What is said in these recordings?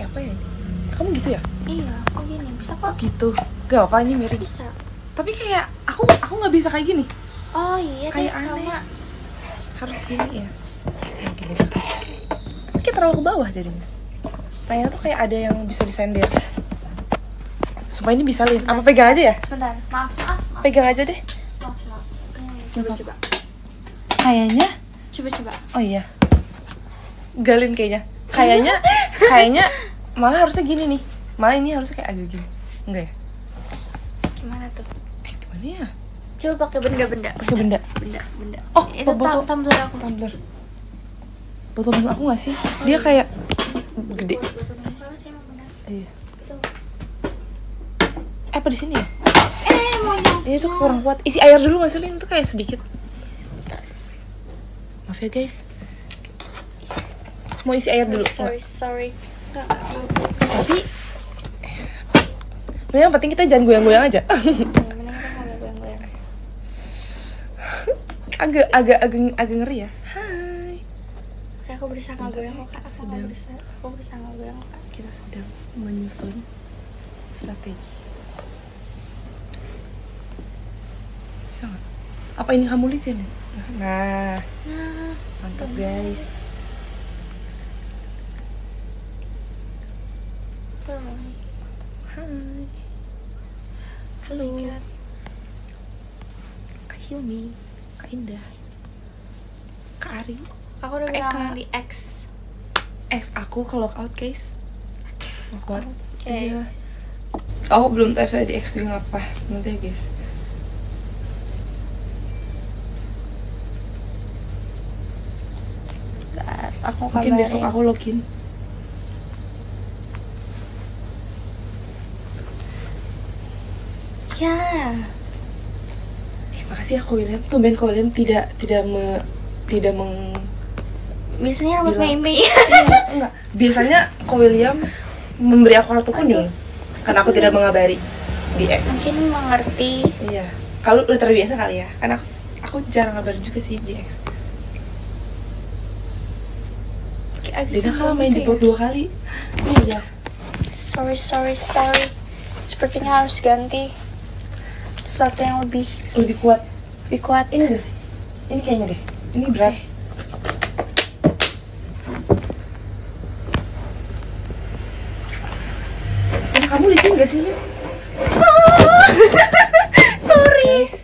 pakai apa ya ini? Kamu gitu ya? Iya, aku gini bisa Oh kok. gitu. Gak apa ini miring. Bisa. Tapi kayak aku nggak bisa kayak gini. Oh iya, Kayak deh, aneh. sama. Harus gini ya. Gini tuh. Tapi kayak terlalu ke bawah jadinya. Pengennya tuh kayak ada yang bisa disender. Supaya ini bisa lin. Apa pegang aja ya? Sebentar, maaf. Pegang aja deh. Maaf. Coba. Kayaknya. Coba. Oh iya. Galin kayaknya malah harusnya gini nih. Malah ini harusnya kayak agak gini. Enggak ya? Gimana tuh? Gimana ya? Coba pakai benda. Pakai benda. Benda. Oh, itu botol. tumbler aku. Tumbler. Botol minum aku nggak sih? Dia kayak gede. Botol minum aku sih emang benar. Iya. Itu. Apa di sini ya? Mau Iya itu kurang kuat. Isi air dulu nggak sih Lin? Itu kayak sedikit. sebentar. Maaf ya guys. Mau isi air dulu. Sorry. Enggak. Tapi yang penting kita jangan goyang-goyang aja. Mending kita mau goyang-goyang. agak ngeri ya. Hai. Oke, aku berusaha ngegoyang kok, Kak. Aku berusaha ngegoyang kok, Kak. Kita sedang menyusun strategi. Bisa nggak? Apa ini kamu licin? Nah, mantap guys. Hai. Halo. Kak Hilmi, Kak Indah, Kak Ari. Aku udah Kak bilang Eka. di X. Aku ke lockout guys. Lockout. Oke. Iya. Aku belum tahu di X juga apa. Nanti ya guys. Aku Mungkin kabarin. besok aku login. Ya. Makasih ya Ko William. Tumben Ko William tidak meng Biasanya rambut bilang- mei-mei. Iya, enggak. Biasanya Ko William memberi aku kartu kuning karena aku tidak mengabari di X. Mungkin mengerti. Iya. Kalau udah terbiasa kali ya. Karena aku jarang ngabarin juga sih di X. Dina kalau main jemput 2 kali. Oh iya. Sorry. Sepertinya harus ganti sesuatu yang lebih Lebih kuat. kuat. Ini gak sih? Ini kayaknya deh. Ini berat. Ini kamu licin gak sih, Lin? Sorry. Guys,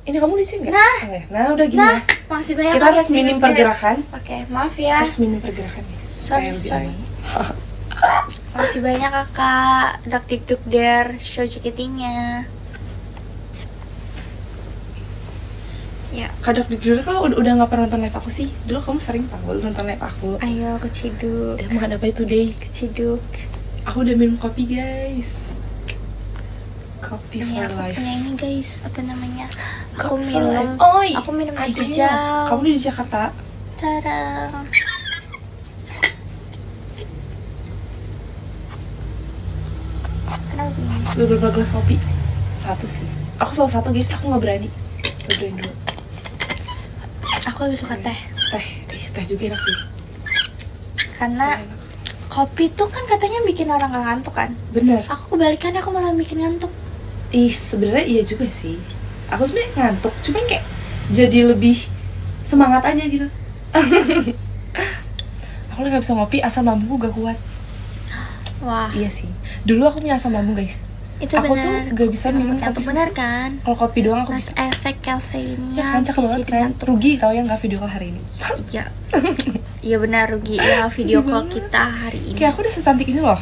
ini kamu licin gak? Nah. Oh, ya. Nah, udah gini Nah, ya. makasih banyak. Kita harus minim pergerakan. Oke, maaf ya. Harus minim pergerakan, guys. Sorry. Supaya lebih aman. Makasih banyak kakak. Dak dikduk der show jaketingnya. Ya, Kadang jujur kalau udah gak pernah nonton live aku sih. Dulu kamu sering tau nonton live aku. ayo keciduk. Dan makan apa today? Keciduk. Aku udah minum kopi, guys. Kopi Ini for aku life. punya ini guys, apa namanya? Aku Kopi for life. minum. Oh, Aku minum ada hijau. ya. Kamu di Jakarta? Tarang. Kenapa ini? Sudah berapa gelas kopi? 1 sih. Aku selalu 1 guys, aku gak berani. Gak berani dulu. Aku lebih suka teh. Teh juga enak sih. Karena Enak. kopi tuh kan katanya bikin orang gak ngantuk kan. Bener. Aku kebalikannya, aku malah bikin ngantuk. Sebenarnya iya juga sih. Aku sebenarnya ngantuk, cuman kayak jadi lebih semangat aja gitu. Aku gak bisa ngopi, asam lambungku gak kuat. Wah, Iya sih. Dulu aku punya asam lambung guys. itu Aku benar. tuh gak bisa minum Ngantuk kopi susu. benar kan? Kalau kopi doang aku Mas bisa. efek kafeinnya. Ya kan cakep banget kan. Rugi tau ya gak video call hari ini. Iya. Iya benar rugi ya video Rugi call banget. kita hari ini. Kayak aku udah secantik ini loh.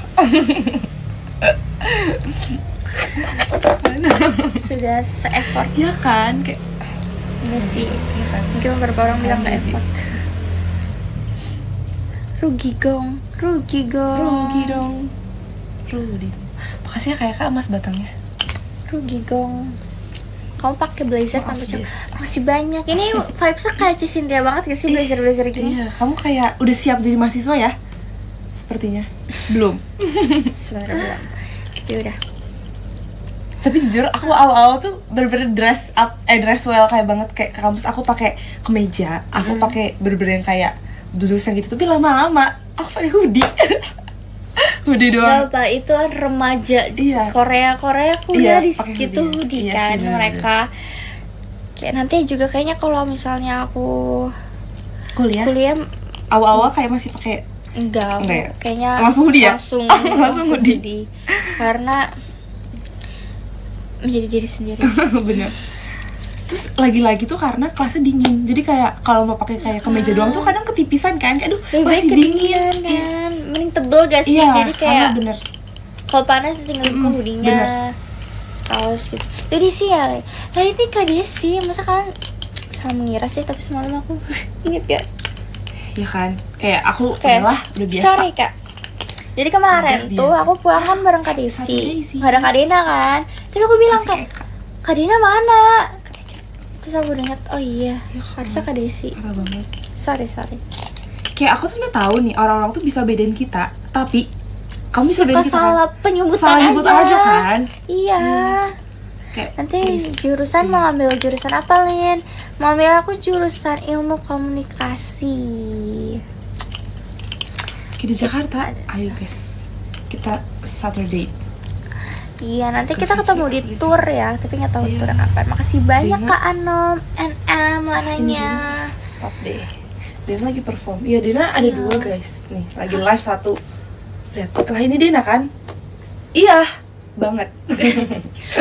Sudah se-effort Iya kan? Kayak ini sih. iya kan? Mungkin beberapa orang bilang gak Rugi. effort. Rugi gong. Rugi dong. Rugi. Makasih ya kayak Kak Mas batangnya. Rugi gong. Kamu pakai blazer Maaf, tanpa cap. Des. Masih banyak. Ini vibes-nya kayak Cicintia banget gak sih blazer-blazer gini? Iya, kamu kayak udah siap jadi mahasiswa ya? Sepertinya. Belum. Sebenarnya belum. Ya udah. Tapi jujur aku awal-awal tuh bener-bener dress well kayak banget kayak ke kampus. Aku pakai kemeja, aku pakai bener-bener yang kayak blus yang gitu. Tapi lama-lama aku pakai hoodie. hoodie Gak doang. apa, itu kan remaja Iya. Korea Iya, kuliah di pakai situ hoodie. hoodie Iya kan sih, bener-bener. mereka. Kayak nanti juga kayaknya kalau misalnya aku kuliah Awal-awal kayak masih pakai enggak, aku Enggak ya? kayaknya Langsung hoodie ya? langsung hoodie. hoodie. Karena menjadi diri sendiri. bener. Terus lagi-lagi tuh karena kelasnya dingin, jadi kayak kalau mau pakai kayak kemeja doang tuh kadang ketipisan kan, aduh Lebih baik masih dingin kedinginan kan, mending tebel gak sih? Iya, Jadi karena kayak bener. kalau panas tinggal buka hoodie-nya, kaos gitu. Jadi sih ya, ini Kak Desi, masa kalian salah mengira sih? Tapi semalam aku inget gak? Ya kan, kayak aku Kayak, udah biasa. sorry Kak. Jadi kemarin Udah tuh biasa. aku pulang kan bareng Kak Satu Desi, Desi. gak ada Kak Dina kan. Terus aku bilang Masih kan, kayak Kak Dina mana? Terus aku ingat, oh iya, Ya kan. harusnya Kak Desi. parah banget. Sorry. Kayak aku tuh sebenarnya tahu nih orang-orang tuh bisa bedain kita, tapi kamu bisa Suka bedain kita salah kan? penyebutan Salah nyebut aja kan? Iya. Kayak Nanti jurusan mau ambil jurusan apa, Lin? Mau ambil aku jurusan ilmu komunikasi. di Jakarta, ayo guys, kita Saturday. Iya, nanti Ke kita ketemu di Kecil, tour ya, tapi nggak tahu Iya. tour kapan. Makasih banyak Dina. Kak Anom, NM, Lananya. Stop deh. Dina lagi perform. Iya, Dina ada Iya. 2 guys. Nih, lagi live 1. Lihat, lah ini Dina kan? Iya, banget.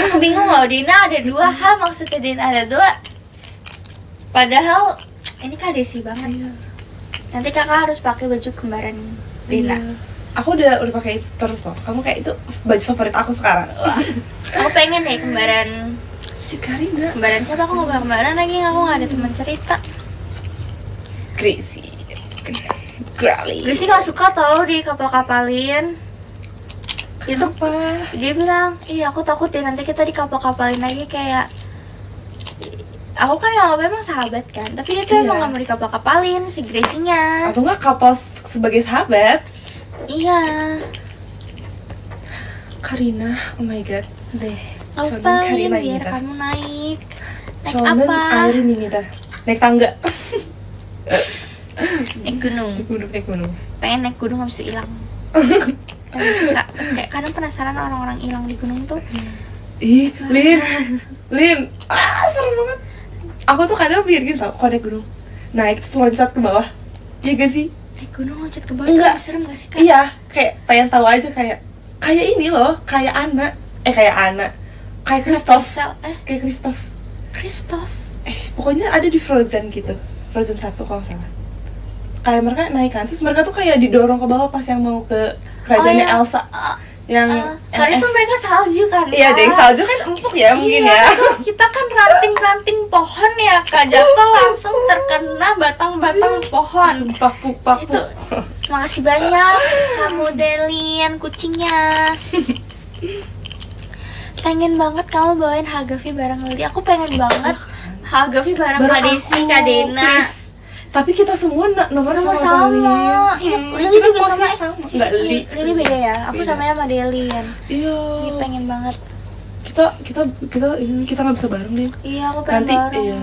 Aku bingung loh, Dina ada 2, maksudnya Dina ada 2. Padahal ini Kak Desi banget. Iya. Nanti kakak harus pakai baju kembaran Dina. Iya. Aku udah pakai itu terus loh. Kamu kayak itu baju favorit aku sekarang. Wah, aku pengen deh kembaran. Si Karina. Kembaran siapa? Aku nggak punya kembaran lagi, aku nggak ada teman cerita. Crazy. Girly. Gue sih nggak suka tau di kapal-kapalin. Itu Apa? dia bilang, iya aku takut deh nanti kita di kapal-kapalin lagi kayak. Aku kan yang memang sahabat kan, tapi dia tuh Iya. emang nggak mau di kapal-kapalin si Gracie-nya. Atau enggak couple sebagai sahabat? Iya. Karina, oh my god. Deh. Ngapain biar kamu naik? Naik Chonen apa? air ini Mita. Naik tangga. Naik gunung. Naik gunung. Pengen naik gunung habis itu hilang. Gak suka. Kayak kadang penasaran orang-orang hilang di gunung tuh. Ih, Lin, serem banget. Aku tuh kadang mikir gitu tau, kalau naik gunung, naik terus loncat ke bawah, iya gak sih? Naik gunung loncat ke bawah Enggak. itu serem gak sih Kak? Iya, kayak pengen tahu aja kayak ini loh, kayak Anna, kayak Kristoff, kayak Kristoff. Kristoff. Pokoknya ada di Frozen gitu, Frozen 1 kalau nggak salah. Kayak mereka naik kan, terus mereka tuh kayak didorong ke bawah pas yang mau ke kerajaannya yang- Elsa, yang karena itu mereka salju kan? Iya, Kak? deh salju kan empuk ya mungkin Iya, ya. tuh kita kan ranting-ranting pohon ya Kak, jatuh langsung terkena batang-batang pohon. Paku. Itu makasih banyak kamu Delin kucingnya. Pengen banget kamu bawain Hagafi bareng Lili. Aku pengen banget Hagafi bareng Kak Desi, Kak Dena. please. Tapi kita semua nomor Sama-sama. Iya, Lili juga sama. Enggak, Lili beda ya. Aku Beda. samanya sama Delin. Iya. Iya, pengen banget. Kita nggak bisa bareng deh. Iya, aku pengen Nanti, bareng. iya.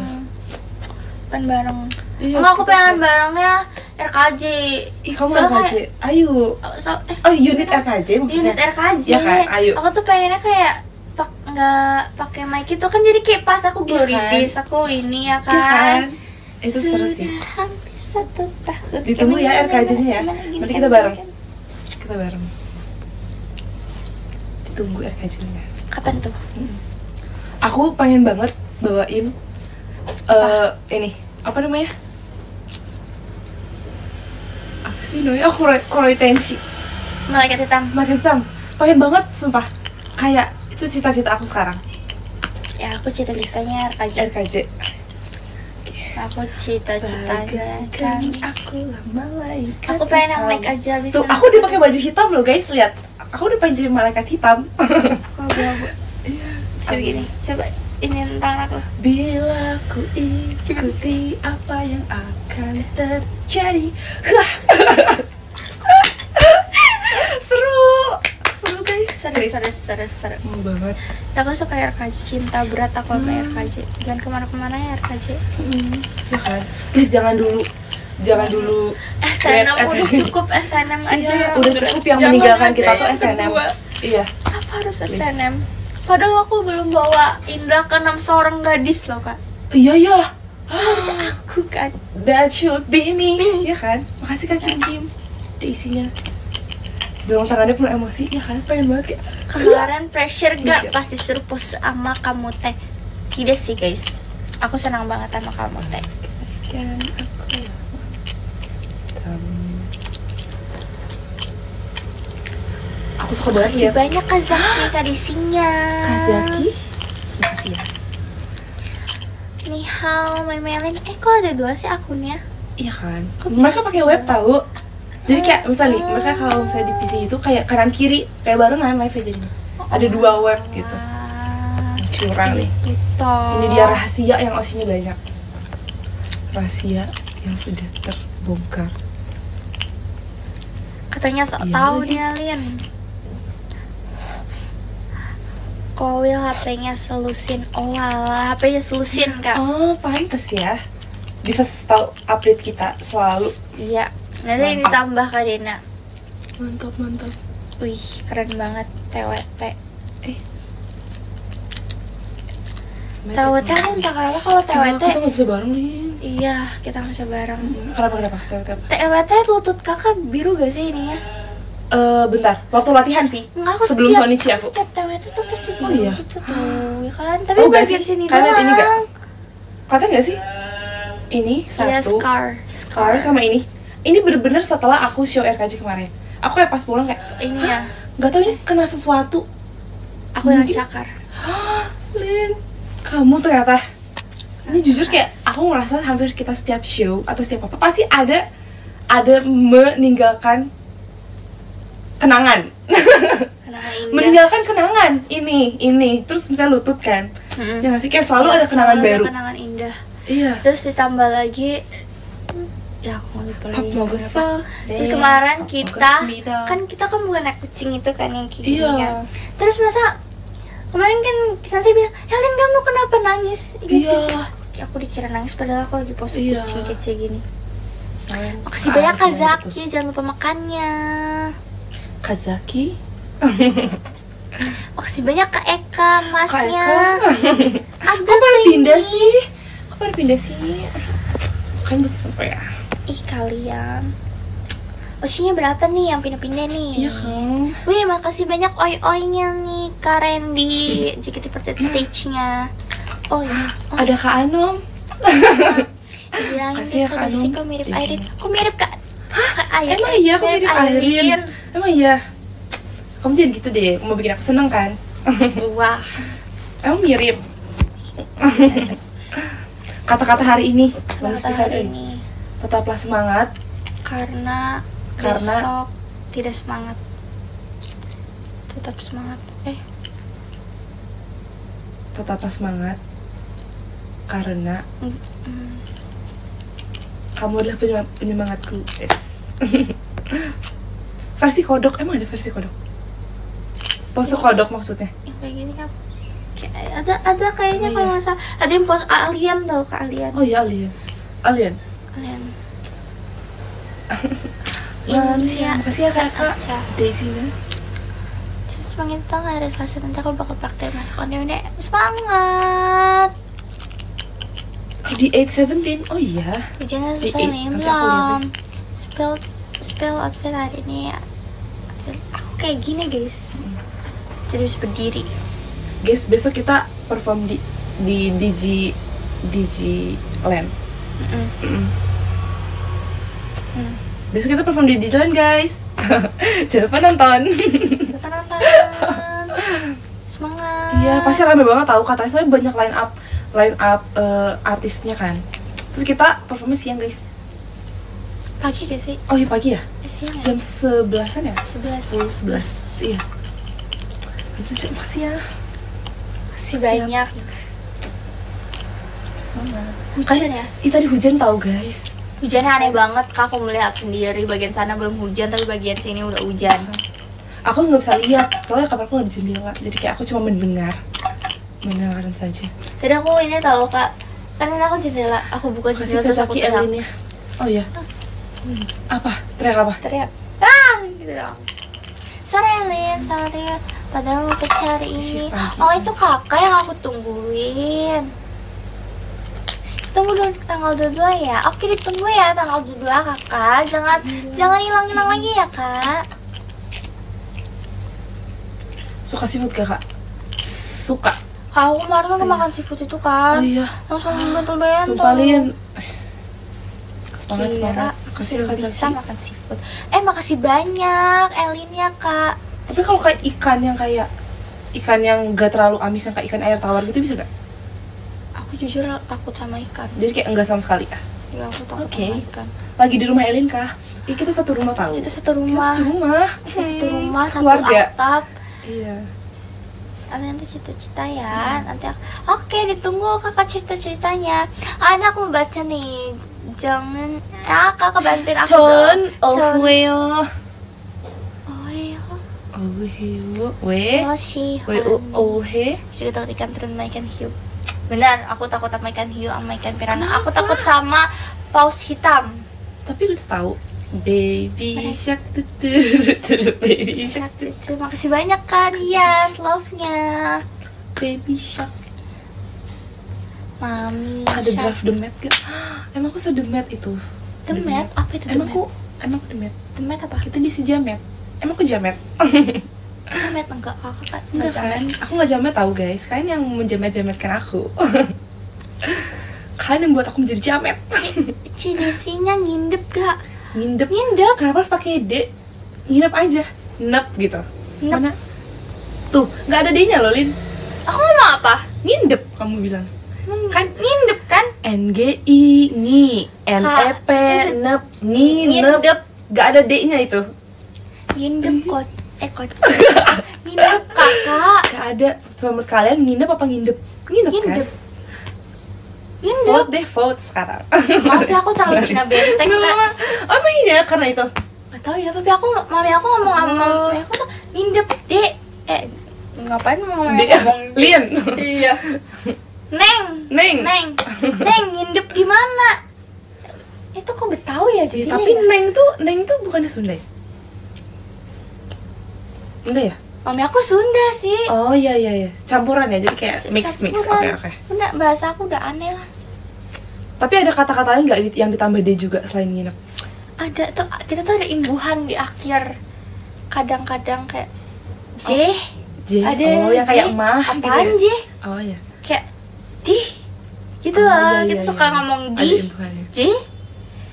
Pengen bareng. Iya, Enggak, aku kita pengen semua. barengnya RKJ. Ih, kamu Soalnya RKJ. Ayo. Oh, unit RKJ maksudnya. Unit RKJ. Iya kan? Ayo. Aku tuh pengennya kayak nggak pakai mic itu kan, jadi kayak pas aku glory Iya kan? days aku ini ya Iya kan? kan. Itu seru sih. Sudah hampir 1 tahun. Ditunggu ya RKJ-nya ya. Nanti kita bareng. Kita bareng. Ditunggu RKJ-nya. Kapan tuh? Aku pengen banget bawain ini apa namanya? Apa sih namanya? Oh, Kuroi Tenshi. Malaikat hitam. Makin hitam. Pengen banget sumpah. Kayak itu cita-cita aku sekarang. Ya, aku cita-citanya RKJ. RKJ. Aku cita-citanya kan. Aku lah malaikat. Aku pengen yang hitam. mic aja habis Tuh, itu aku udah pakai baju hitam loh guys, lihat. Aku udah pengen jadi malaikat hitam. Aku abu-abu. Iya. Coba gini. Coba ini tentang aku. Bila ku ikuti apa yang akan terjadi. Hah. Seru guys. Seru. Mau banget. Ya, aku suka RKJ, cinta berat aku sama RKJ. Jangan kemana-kemana ya RKJ. Ya kan. Please jangan dulu. Jangan dulu SNM grab udah attention. cukup, SNM aja. Iya, udah cukup yang Jangan meninggalkan ada kita tuh yang SNM. kedua. Iya. Kenapa harus SNM? Padahal aku belum bawa Indra ke 6 seorang gadis loh kak. Iya ya. Harus aku kan. That should be me. Ya kan? Makasih Kak Kim. Itu isinya. Dalam tangannya penuh emosi, ya kan? Pengen banget kayak Kemarin pressure gak Iya. pas disuruh post sama kamu teh? Tidak sih guys. Aku senang banget sama kamu teh. kan aku. Aku suka banget Makasih ya banyak Kak Zaki kadisinya. Kazaki. Makasih ya. Nih hao, Memelin. Kok ada 2 sih akunnya? Iya kan? Kok bisa Mereka sih? pakai web tahu. Jadi kayak misalnya nih, mereka kalau misalnya di PC itu kayak kanan kiri kayak barengan live jadinya. Ada 2 web gitu. Ah, Curang nih. itu toh. Ini dia rahasia yang osinya banyak. Rahasia yang sudah terbongkar. Katanya sok Iya tahu lagi. dia Lin. Kowil HP-nya selusin. Oh alah, HP-nya selusin kak. Oh, pantes ya. Bisa tahu update kita selalu. Iya. Nanti Mantap. ditambah Kak Dena. Mantap, mantap. Wih, keren banget TWT. TWT aku entah kenapa kalau TWT. Kita nggak bisa bareng nih. Iya, kita nggak bisa bareng. Kenapa kenapa? TWT apa? TWT lutut kakak biru gak sih ininya? Bentar. Waktu latihan sih. Enggak, aku Sebelum setiap, Sonichi aku. setiap TWT tuh pasti biru Oh, iya. gitu tuh, ya kan? Tapi Tahu gak bagian sih? sini Kalian lihat ini gak? doang. Kalian nggak sih? Ini Iya, satu. Scar sama ini. Ini bener-bener setelah aku show RKJ kemarin. Aku kayak pas pulang kayak Ini ya, nggak tahu ini kena sesuatu. aku yang Mungkin- cakar. Lin, kamu ternyata. Ini jujur kayak aku ngerasa hampir kita setiap show atau setiap apa pasti ada meninggalkan kenangan. Kenangan indah. Meninggalkan kenangan ini terus misalnya lutut kan. Mm-mm. Ya nggak sih kayak selalu ada kenangan Selalu ada baru. kenangan indah. Iya. Terus ditambah lagi, ya aku mau lupa Pap lagi. mau kenapa. kesel. Terus kemarin Pap mau kita kesel. kan kita kan bukan naik kucing itu kan yang kayak gini Iya. kan. Terus masa kemarin kan Sansi bilang, Helen kamu kenapa nangis? Iya. Ya, aku dikira nangis padahal aku lagi pose Iya. kucing kece gini. Makasih Makasih banyak Kak Zaki, jangan lupa makannya. Kazaki. Makasih banyak Kak Eka, masnya. Kak Ada Kok pada tuh pindah ini. sih? Kok pada pindah sih? Kan bisa sampai ya. Ih kalian. Osinya berapa nih yang pindah-pindah nih? Iya kan. Wih, makasih banyak oi-oinya nih Kak Randy, JKT48 stage-nya. Oh iya. Oh, Ada Kak Anom. bilangin Makasih deh ya, Kak Kak Desi, Anum. kok mirip Iya. Airin. Kok mirip Kak? Kak Airin. Emang iya aku mirip Airin. Emang iya. Kamu jangan gitu deh, mau bikin aku seneng kan? Wah. Emang mirip. Kata-kata hari ini, bagus Kata pisan hari euy. ini Tetaplah semangat. karena besok tidak semangat. Tetap semangat. Tetaplah semangat. Karena Mm. kamu adalah penyemangatku, guys. Versi kodok, emang ada versi kodok? Pose kodok maksudnya? Yang kayak gini kan kayak ada kayaknya Oh, kalau iya. nggak salah ada yang pos alien tau Kak, alien. Oh iya, alien. Alien. Alien. Manusia. Makasih ya kakak. Aca. Daisy-nya. Semangat kita nggak ada selesai, nanti aku bakal praktek masak ondel-ondel. Semangat. Di 817. Oh iya. Ujiannya Di selesai eight, nih nanti aku lihat belum. Spill outfit hari ini. Aku kayak gini guys. Jadi bisa berdiri. Guys, besok kita perform di DG Land. Mm-mm. Mm. Mm. Besok kita perform di DG Land, guys. Jangan lupa nonton. Kita nonton. Semangat. Iya, pasti rame banget tahu katanya soalnya banyak line up artisnya kan. Terus kita performnya siang, guys. Pagi gak sih? Oh iya pagi ya? Siang ya? Jam 11-an ya? 11. 11. Iya. Itu makasih ya. Masih banyak. Semangat. Hujan ya? Tadi hujan tahu guys. Hujannya aneh banget Kak, aku melihat sendiri. Bagian sana belum hujan, tapi bagian sini udah hujan. Aku nggak bisa lihat, soalnya kamarku nggak di jendela. Jadi kayak aku cuma mendengarkan saja. Tadi aku ini tahu Kak, kan ini aku jendela, aku buka Kasih jendela ke terus aku Zaki teriak. Elin ya. Oh iya. Apa? Teriak apa? Teriak gitu dong. Sore Lin, sore. Padahal mau cari ini. Oh itu kakak yang aku tungguin. Tunggu dulu tanggal 22 ya. Oke ditunggu ya tanggal 22 kakak. Jangan hilang lagi ya kak. Suka seafood gak kak? Suka. Kak, aku kemarin kan makan seafood itu kan. Oh iya. Langsung bentol-bentol. Sumpah Lin. Kira Semangat. aku sudah bisa makan seafood. Makasih banyak Elin ya kak. Tapi kalau kayak ikan yang gak terlalu amis, yang kayak ikan air tawar gitu bisa gak? Aku jujur takut sama ikan. Jadi kayak enggak sama sekali ya? Ya aku takut sama ikan. Lagi di rumah Elin kah? Iya kita satu rumah tahu. Kita satu rumah. Satu Keluarga. atap. Iya. Nanti cerita-cerita ya. Nanti Oke, ditunggu kakak cerita-ceritanya. Anak mau baca nih. Jangan kakak bantuin aku dong. Ohueo. We. Ohe. Juga takut ikan terun sama ikan hiu. Benar, aku takut sama ikan hiu sama ikan piranha. Aku takut sama paus hitam. Tapi lu tuh tahu baby shark baby shark. Makasih banyak kan, yes, love-nya. Baby shark. Mami. Ada draft Demet gak? Emang aku sedemet itu. Demet? Apa itu Demet? Emang aku Demet. Demet apa? Kita di si Jamet. Emang aku Jamet? Jamet enggak, kakak enggak kan? Aku nggak Jamet tahu guys. Kalian yang menjamet-jametkan aku. Kalian yang buat aku menjadi Jamet. Si Desinya ngindep gak? Ngindep. Kenapa harus pakai D? Nginep aja. Nep gitu. Nep. Mana? Tuh, nggak ada D-nya loh, Lin. Aku ngomong apa? Ngindep kamu bilang. Kan ngindep kan? NGI ngi, NEP nep, nginep. Gak ada D-nya itu. Ngindep ngindep kakak. Gak ada. Sama kalian nginep apa ngindep? Nginep kan? Ngindep. Vote sekarang. Maaf ya, aku terlalu Cina benteng kak. Apa iya karena itu? Gak tau ya, tapi mami aku ngomong sama mami aku tuh ngindep dek. Ngapain mau ngomong? Lin. Iya. Neng, ngindep di mana? Itu kok Betawi ya jadi. Tapi Neng tuh bukannya Sunda ya? Enggak ya? Mami aku Sunda sih. Oh iya. Campuran ya, jadi kayak mix. Oke. Udah bahasa aku udah aneh lah. Tapi ada kata-kata lain nggak yang ditambah D juga selain nginep? Ada tuh, kita tuh ada imbuhan di akhir. Kadang-kadang kayak J. Ada yang kayak J. mah. Apaan gitu ya? J? Oh iya. Kayak di. Gitu lah. Iya, kita suka ngomong di. Ada imbuhannya. J.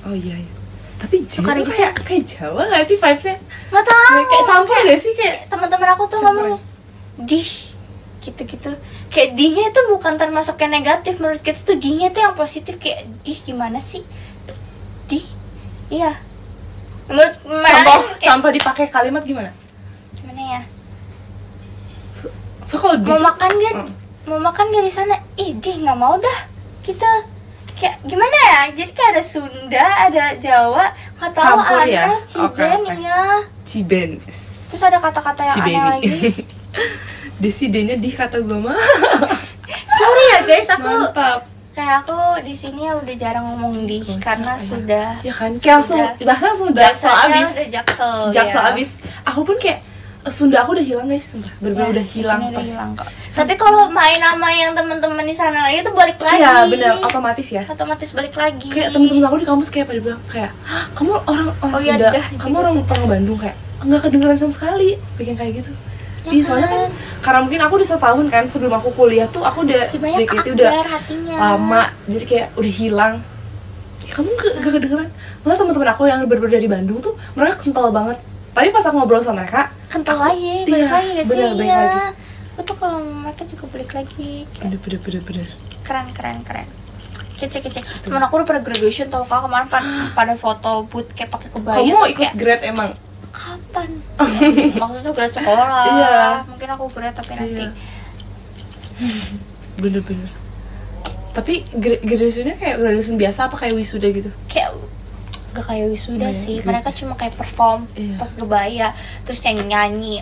Oh iya. Tapi J Suka tuh gitu. kayak Jawa gak sih vibes-nya? Nggak tahu. Kayak campur gak sih? Kayak teman-teman aku tuh ngomong di gitu-gitu. Kayak di-nya itu bukan termasuk yang negatif, menurut kita tuh di-nya itu yang positif. Kayak di gimana sih? Di? Iya. Menurut contoh dipakai kalimat gimana? Gimana ya? So kalau mau makan gak di sana? Di nggak mau dah. Kita kayak gimana ya? Jadi kayak ada Sunda, ada Jawa, nggak tahu campur ada ya? Ciben ya. Ciben. Terus ada kata-kata yang aneh lagi. Desi D-nya di kata gue mah. Sorry ya guys, aku mantap. Kayak aku di sini udah jarang ngomong di karena sudah ya kan kayak langsung jaksel abis. Udah jaksel ya. Abis. Aku pun kayak Sunda aku udah hilang guys, sumpah. Bener-bener udah hilang pas. Tapi kalau main sama yang teman-teman di sana lagi itu balik lagi. Iya, bener, otomatis ya. Otomatis balik lagi. Kayak temen-temen aku di kampus kayak pada bilang kayak, "Kamu orang Sunda, kamu orang Bandung kayak nggak kedengeran sama sekali." Bikin kayak gitu. Iya, soalnya kan karena mungkin aku udah setahun kan sebelum aku kuliah tuh aku udah JKT udah lama, jadi kayak udah hilang. Kamu gak kedengeran. Malah teman-teman aku yang bener-bener dari Bandung tuh mereka kental banget. Tapi pas aku ngobrol sama mereka, kental lagi, balik lagi gak sih? Balik lagi. Aku tuh kalau mereka juga balik lagi. Bener. Keren. Kece. Temen aku udah pada graduation tau kak, kemarin pada foto boot kayak pakai kebaya. Kamu ikut kayak, grad emang? Kapan? Maksudnya grad sekolah. Iya. Mungkin aku grad tapi nanti. Bener. Tapi graduationnya kayak graduation biasa apa kayak wisuda gitu? Kayak gak kayak wisuda sih, mereka cuma kayak perform pakai kebaya, terus nyanyi,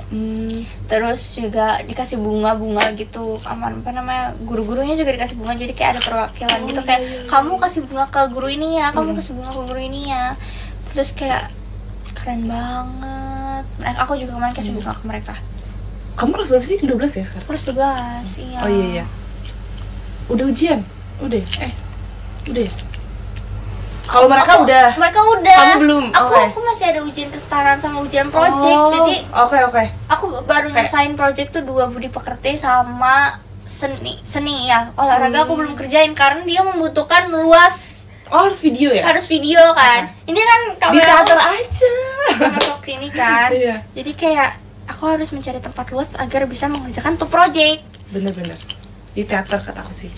terus juga dikasih bunga gitu, apa namanya, guru-gurunya juga dikasih bunga, jadi kayak ada perwakilan gitu, kayak kamu kasih bunga ke guru ini ya, kamu kasih bunga ke guru ini ya, terus kayak keren banget. Aku juga kemarin kasih bunga ke mereka. Kamu kelas berapa sih? 12 ya sekarang? Kelas 12, iya. Oh iya. Udah ujian? Udah ya? Udah ya? Kalau mereka udah. Mereka udah. Kamu belum? Aku masih ada ujian kesetaraan sama ujian project. Jadi Oke. aku baru nyelesain project tuh 2 budi pekerti sama seni ya. Olahraga aku belum kerjain karena dia membutuhkan luas. Oh, harus video ya? Harus video kan. Ini kan di teater aja. Masuk sini kan. Iya. Jadi kayak aku harus mencari tempat luas agar bisa mengerjakan tuh project. Bener-bener. Di teater kata aku sih.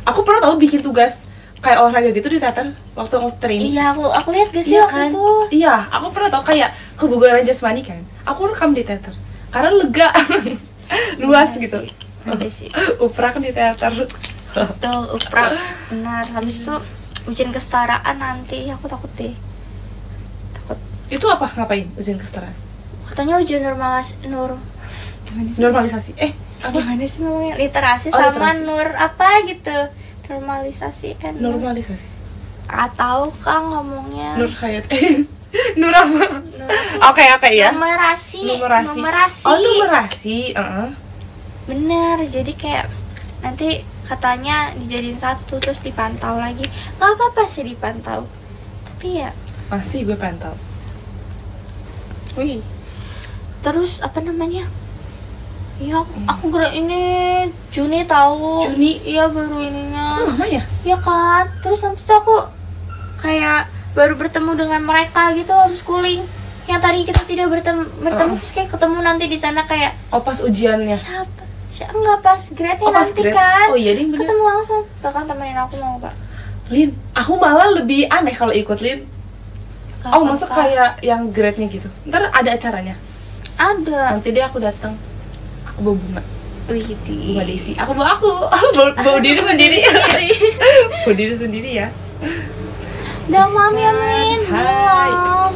Aku pernah tahu bikin tugas kayak olahraga gitu di teater waktu aku training. Iya, aku lihat gak sih iya waktu kan? itu. Iya, aku pernah tahu kayak kebugaran jasmani kan. Aku rekam di teater karena lega. Luas gitu. Ada sih. Uprak di teater. Betul, uprak. Benar. Habis itu ujian kesetaraan nanti aku takut deh. Takut. Itu apa ngapain ujian kesetaraan? Katanya ujian Normalisasi. Apa gimana sih namanya? Literasi Oh, sama literasi. nur apa gitu. Normalisasi kan. Normalisasi. Atau Kang ngomongnya Nur Hayat. Nur apa? Oke ya. Numerasi. Oh, numerasi. Bener, jadi kayak nanti katanya dijadiin satu terus dipantau lagi. Gak apa-apa sih dipantau, tapi ya Masih gue pantau. wih. Terus apa namanya? Ya aku gerak ini Juni tahu. Juni? Iya baru ininya. Lama ya? Ya kan. Terus nanti tuh aku kayak baru bertemu dengan mereka gitu homeschooling. Yang tadi kita tidak bertemu terus kayak ketemu nanti di sana kayak Oh, pas ujiannya. siapa? Enggak pas grade-nya Oh, pas nanti grade. kan. Oh iya, ding, bener. Ketemu langsung. Tuh kan temenin aku mau Kak. Lin, aku malah lebih aneh kalau ikut Lin. Gak Oh, apa-apa. masuk kayak yang grade-nya gitu. Ntar ada acaranya. Ada. Nanti deh aku datang. Aku bawa bunga. Wih, Bunga Desi. Aku bawa bawa diri sendiri. Bawa diri sendiri ya. Udah Mami Amin. Hai. Belum.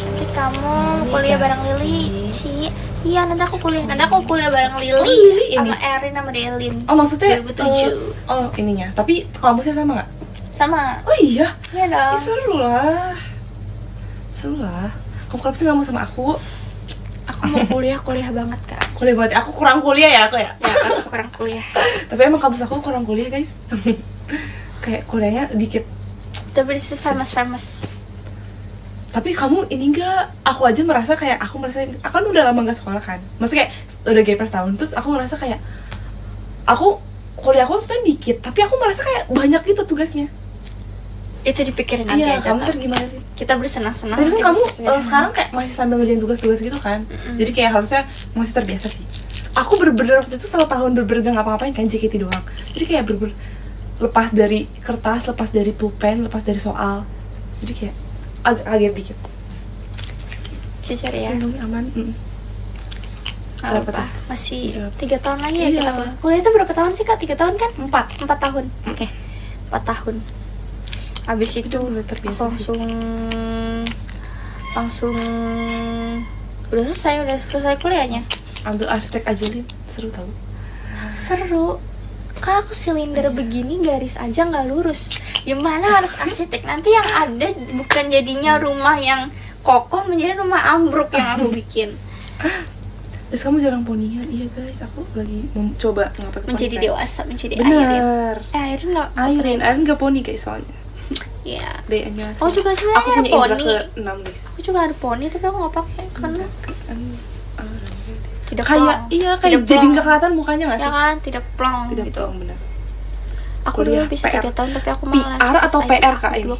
Nanti kamu Mami kuliah bareng kasih. Lili, Ci. Iya, nanti aku kuliah bareng Lili, Lili ini? sama Erin sama Delin. Oh, maksudnya 2007. oh, ininya. Tapi kampusnya sama nggak? Sama. Oh iya. Iya dong. Ih, seru lah. Kamu kenapa sih nggak mau sama aku? Aku mau kuliah banget Kak. Kuliah banget. Aku kurang kuliah ya aku ya. Ya, aku kurang kuliah. Tapi emang kampus aku kurang kuliah guys. Kayak kuliahnya dikit. Tapi disitu famous. Tapi kamu ini enggak, aku aja merasa kayak aku kan udah lama gak sekolah kan. Maksudnya kayak udah gap setahun, terus aku ngerasa kayak kuliah aku sebenarnya dikit, tapi aku merasa kayak banyak gitu tugasnya. Itu dipikirin nanti Iya, aja kamu Kak. tuh gimana sih? Kita bersenang-senang. Tapi kan nanti kamu bisa- sekarang kayak masih sambil ngerjain tugas-tugas gitu kan. Jadi kayak harusnya masih terbiasa sih. Aku bener-bener waktu itu 1 tahun bener-bener gak ngapa-ngapain kan, JKT doang. Jadi kayak bener-bener lepas dari kertas, lepas dari pulpen, lepas dari soal. Jadi kayak agak kaget dikit. Cicer ya. Lindungi aman. Gak Berapa apa-apa. tuh? Masih Iya. 3 tahun lagi ya Iya. kita kuliah. Kuliah itu berapa tahun sih Kak? 3 tahun kan? 4 tahun. Oke. 4 tahun. Habis itu udah terbiasa aku sih. langsung udah selesai kuliahnya. Ambil arsitek aja Lin, seru tau. Seru. Kak aku silinder begini garis aja nggak lurus. Gimana harus arsitek? Nanti yang ada bukan jadinya rumah yang kokoh menjadi rumah ambruk yang aku bikin. Terus kamu jarang ponian, iya guys, aku lagi mencoba ngapain Menjadi poni, dewasa, menjadi Airin. bener. Airin nggak? Airin gak poni guys soalnya. Iya. D-nya. Oh juga Aku sebenarnya ada punya indra poni. ke-6 guys. Aku juga ada poni tapi aku nggak pakai karena tidak Kayak plong. iya kayak Tidak jadi plong. nggak kelihatan mukanya nggak Ya sih? kan, tidak plong Tidak gitu. plong bener. Aku Kuliah dulu bisa PR. 3 tahun tapi aku PR malas. atau Terus PR, aku Kak, ini? 2,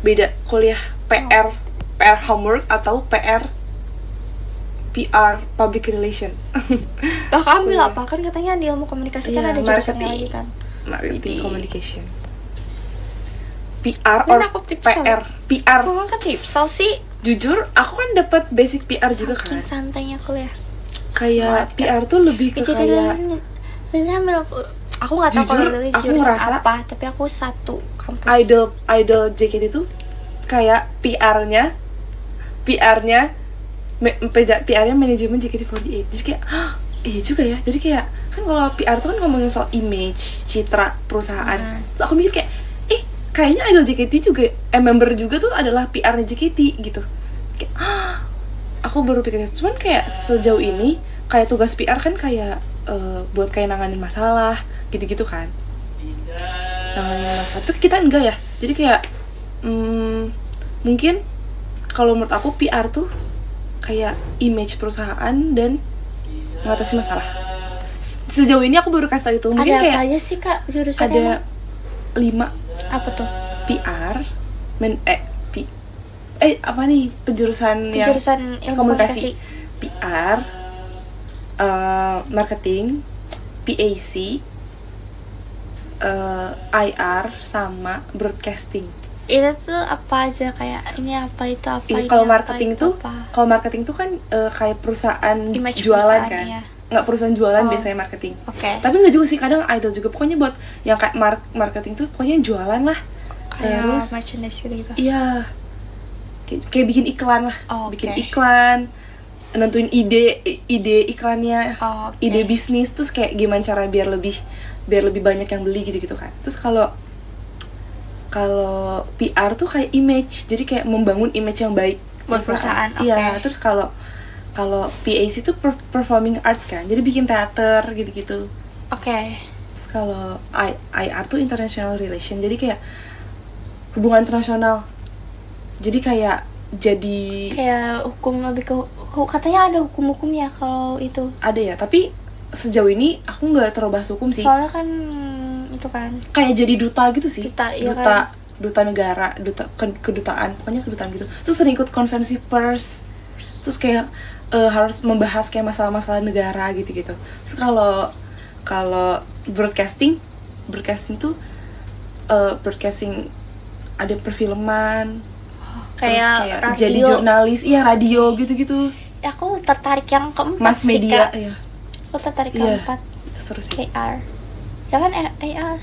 Beda kuliah PR homework atau PR public relation. Kakak ambil Kuliah. apa? Kan katanya di ilmu komunikasi kan Iya, ada jurusannya marketing. lagi kan. Marketing Jadi- communication. PR Dan or aku tipsel. PR. Kok kakak tipsel sih? Jujur, aku kan dapat basic PR juga Saking kan. santainya kuliah. Kayak Smart, PR tuh lebih ke kayak Lili ambil aku nggak tahu Jujur, kalau Lili aku jurusan ngerasa apa, tapi aku satu kampus. idol JKT tuh kayak PR-nya manajemen JKT48. Jadi kayak iya juga ya. Jadi kayak kan kalau PR tuh kan ngomongin soal image, citra perusahaan. Terus aku mikir kayak kayaknya idol JKT juga member juga tuh adalah PR-nya JKT gitu. Kayak, aku baru pikir, cuman kayak sejauh ini kayak tugas PR kan kayak buat kayak nanganin masalah gitu-gitu kan, nanganin masalah. Tapi kita enggak ya, jadi kayak mungkin kalau menurut aku PR tuh kayak image perusahaan dan mengatasi masalah. Sejauh ini aku baru kasih itu. Mungkin ada kayak apa aja sih kak jurusannya? Ada 5. Apa tuh? PR, apa nih penjurusan yang ilmu komunikasi. PR, marketing, PAC, IR sama broadcasting. Itu tuh apa aja, kayak ini apa itu apa ini Kalau apa, marketing itu tuh, apa? kalau marketing tuh kan kayak perusahaan Image jualan perusahaan, kan, iya. nggak perusahaan jualan Oh. biasanya marketing. Oke. Tapi nggak juga sih, kadang idol juga. Pokoknya buat yang kayak marketing tuh pokoknya jualan lah. Terus merchandise gitu. iya, kayak bikin iklan lah, Oh, bikin oke. iklan, nentuin ide iklannya, Oh, oke. ide bisnis, terus kayak gimana cara biar lebih banyak yang beli gitu kan. Terus kalau PR tuh kayak image, jadi kayak membangun image yang baik Buat perusahaan, Iya, oke. terus kalau PAC itu performing arts kan, jadi bikin teater gitu-gitu. Oke. Terus kalau IR tuh international relation, jadi kayak hubungan internasional. Jadi kayak hukum lebih ke katanya ada hukum-hukumnya kalau itu. ada ya, tapi sejauh ini aku nggak terlalu bahas hukum sih. Soalnya kan itu kan Kayak jadi duta gitu sih. Iya kan? Duta negara, kedutaan, pokoknya kedutaan gitu. Terus sering ikut konvensi pers. Terus kayak harus membahas kayak masalah-masalah negara gitu-gitu. Terus kalau broadcasting tuh broadcasting ada perfilman, kayak radio. jadi jurnalis, iya radio gitu-gitu. Aku tertarik yang keempat Mass sih, media, Kak. iya. Aku tertarik Iya. keempat. Itu seru sih. AR. Ya kan AR.